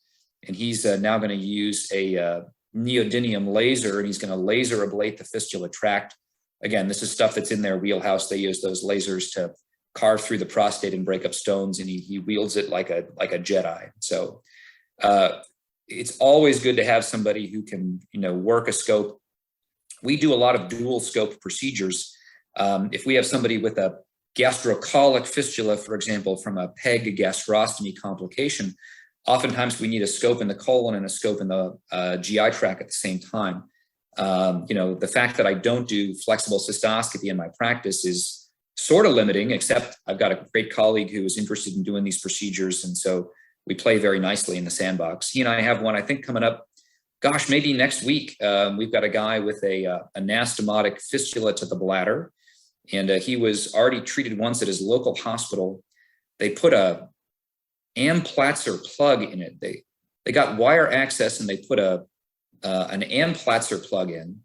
And he's now going to use a neodymium laser, and he's going to laser ablate the fistula tract. Again, this is stuff that's in their wheelhouse. They use those lasers to carve through the prostate and break up stones, and he wields it like a Jedi. So it's always good to have somebody who can, work a scope. We do a lot of dual scope procedures. If we have somebody with a gastrocolic fistula, for example, from a PEG gastrostomy complication, oftentimes we need a scope in the colon and a scope in the GI tract at the same time. The fact that I don't do flexible cystoscopy in my practice is sort of limiting, except I've got a great colleague who is interested in doing these procedures. And so we play very nicely in the sandbox. He and I have one, I think, coming up, maybe next week. We've got a guy with a anastomotic fistula to the bladder. And he was already treated once at his local hospital. They put a Amplatzer plug in it. They got wire access and they put an Amplatzer plug in.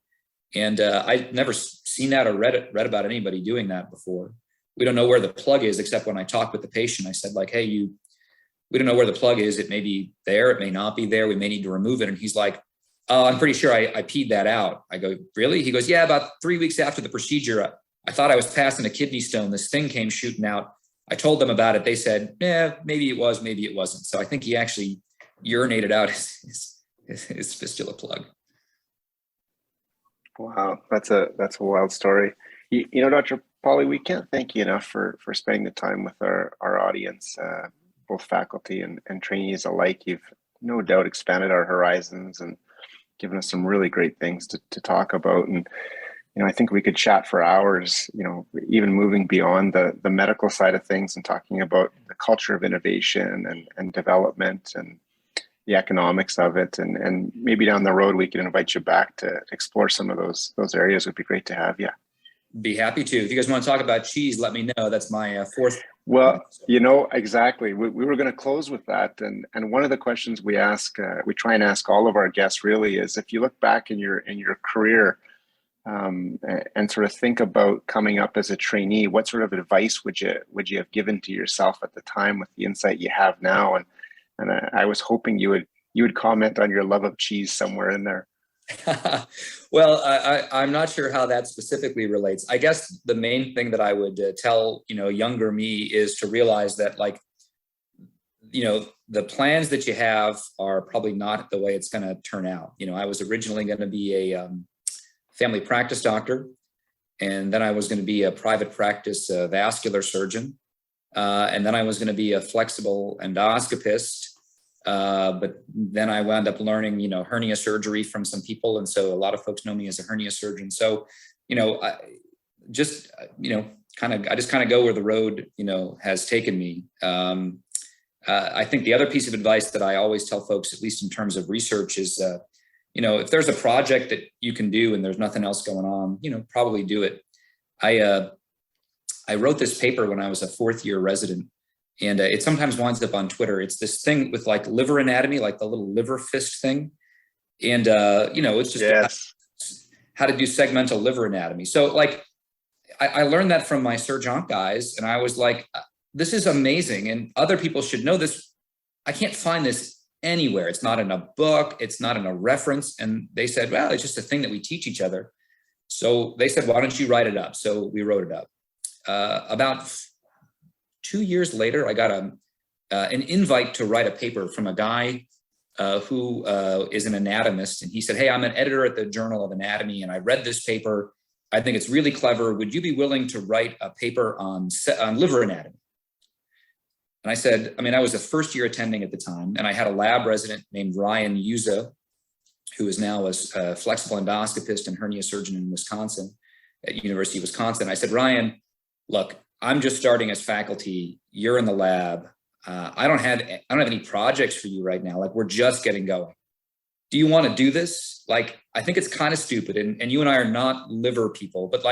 And I'd never seen that or read about anybody doing that before. We don't know where the plug is, except when I talked with the patient, I said, like, hey, we don't know where the plug is. It may be there. It may not be there. We may need to remove it. And he's like, oh, I'm pretty sure I peed that out. I go, really? He goes, yeah, about 3 weeks after the procedure, I thought I was passing a kidney stone. This thing came shooting out. I told them about it. They said, yeah, maybe it was, maybe it wasn't. So I think he actually urinated out his fistula plug. Wow, that's a wild story. Dr. Pauli, we can't thank you enough for spending the time with our audience, both faculty and trainees alike. You've no doubt expanded our horizons and given us some really great things to talk about. And I think we could chat for hours, even moving beyond the medical side of things and talking about the culture of innovation and development and the economics of it. And maybe down the road, we can invite you back to explore some of those areas. It would be great to have you. Be happy to. If you guys want to talk about cheese, let me know. That's my fourth. Well, exactly. We were going to close with that. And one of the questions we try and ask all of our guests really is, if you look back in your career, and sort of think about coming up as a trainee, what sort of advice would you have given to yourself at the time with the insight you have now? And I was hoping you would comment on your love of cheese somewhere in there. Well, I'm not sure how that specifically relates. I guess the main thing that I would tell younger me is to realize that, the plans that you have are probably not the way it's going to turn out. I was originally going to be a family practice doctor, and then I was going to be a private practice vascular surgeon, and then I was going to be a flexible endoscopist, but then I wound up learning hernia surgery from some people, and so a lot of folks know me as a hernia surgeon. So I just kind of go where the road has taken me. I think the other piece of advice that I always tell folks, at least in terms of research, is if there's a project that you can do and there's nothing else going on, probably do it. I wrote this paper when I was a fourth year resident, and it sometimes winds up on Twitter. It's this thing with like liver anatomy, like the little liver fist thing. And, it's just how to do segmental liver anatomy. So I learned that from my Surgeon guys, and I was like, this is amazing. And other people should know this. I can't find this anywhere. It's not in a book. It's not in a reference. And they said, well, it's just a thing that we teach each other. So they said, why don't you write it up? So we wrote it up. About 2 years later, I got an invite to write a paper from a guy who is an anatomist. And he said, hey, I'm an editor at the Journal of Anatomy, and I read this paper. I think it's really clever. Would you be willing to write a paper on liver anatomy? And I said, I was a first year attending at the time, and I had a lab resident named Ryan Yuza, who is now a flexible endoscopist and hernia surgeon in Wisconsin, at University of Wisconsin. I said, Ryan, look, I'm just starting as faculty. You're in the lab. I don't have any projects for you right now. We're just getting going. Do you want to do this? I think it's kind of stupid. And you and I are not liver people, but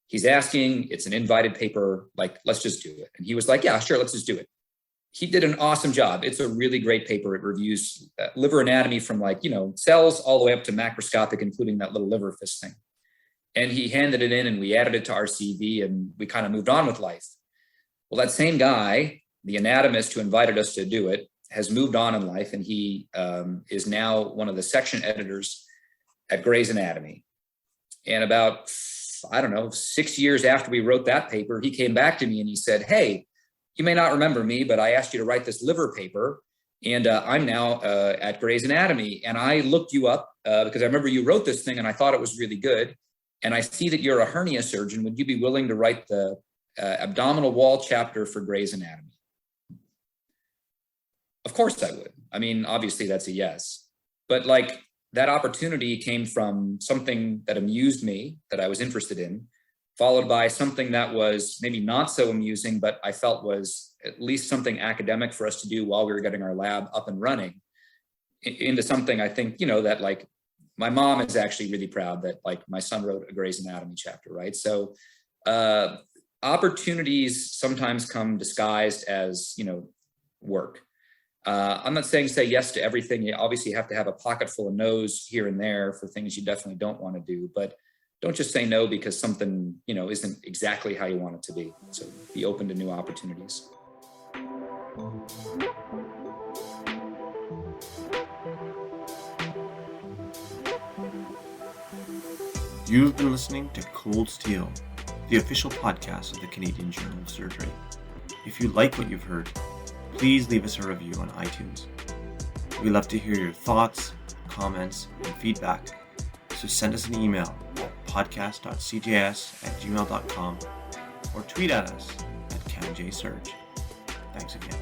He's asking, it's an invited paper, like, let's just do it. And he was like, yeah, sure, let's just do it. He did an awesome job. It's a really great paper. It reviews liver anatomy from cells all the way up to macroscopic, including that little liver fist thing. And he handed it in and we added it to our CV and we kind of moved on with life. Well, that same guy, the anatomist who invited us to do it, has moved on in life, and he is now one of the section editors at Gray's Anatomy. And about, 6 years after we wrote that paper, he came back to me and he said, hey, you may not remember me, but I asked you to write this liver paper, and I'm now at Gray's Anatomy. And I looked you up because I remember you wrote this thing and I thought it was really good. And I see that you're a hernia surgeon. Would you be willing to write the abdominal wall chapter for Gray's Anatomy? Of course I would. I mean, obviously that's a yes. But that opportunity came from something that amused me, that I was interested in, followed by something that was maybe not so amusing, but I felt was at least something academic for us to do while we were getting our lab up and running, into something I think, that my mom is actually really proud that my son wrote a Gray's Anatomy chapter, right? So opportunities sometimes come disguised as, work. I'm not saying say yes to everything. You obviously have to have a pocket full of no's here and there for things you definitely don't want to do, but don't just say no because something, isn't exactly how you want it to be. So be open to new opportunities. You've been listening to Cold Steel, the official podcast of the Canadian Journal of Surgery. If you like what you've heard, please leave us a review on iTunes. We love to hear your thoughts, comments, and feedback. So send us an email at podcast.cjs@gmail.com or tweet at us at CanJSurge. Thanks again.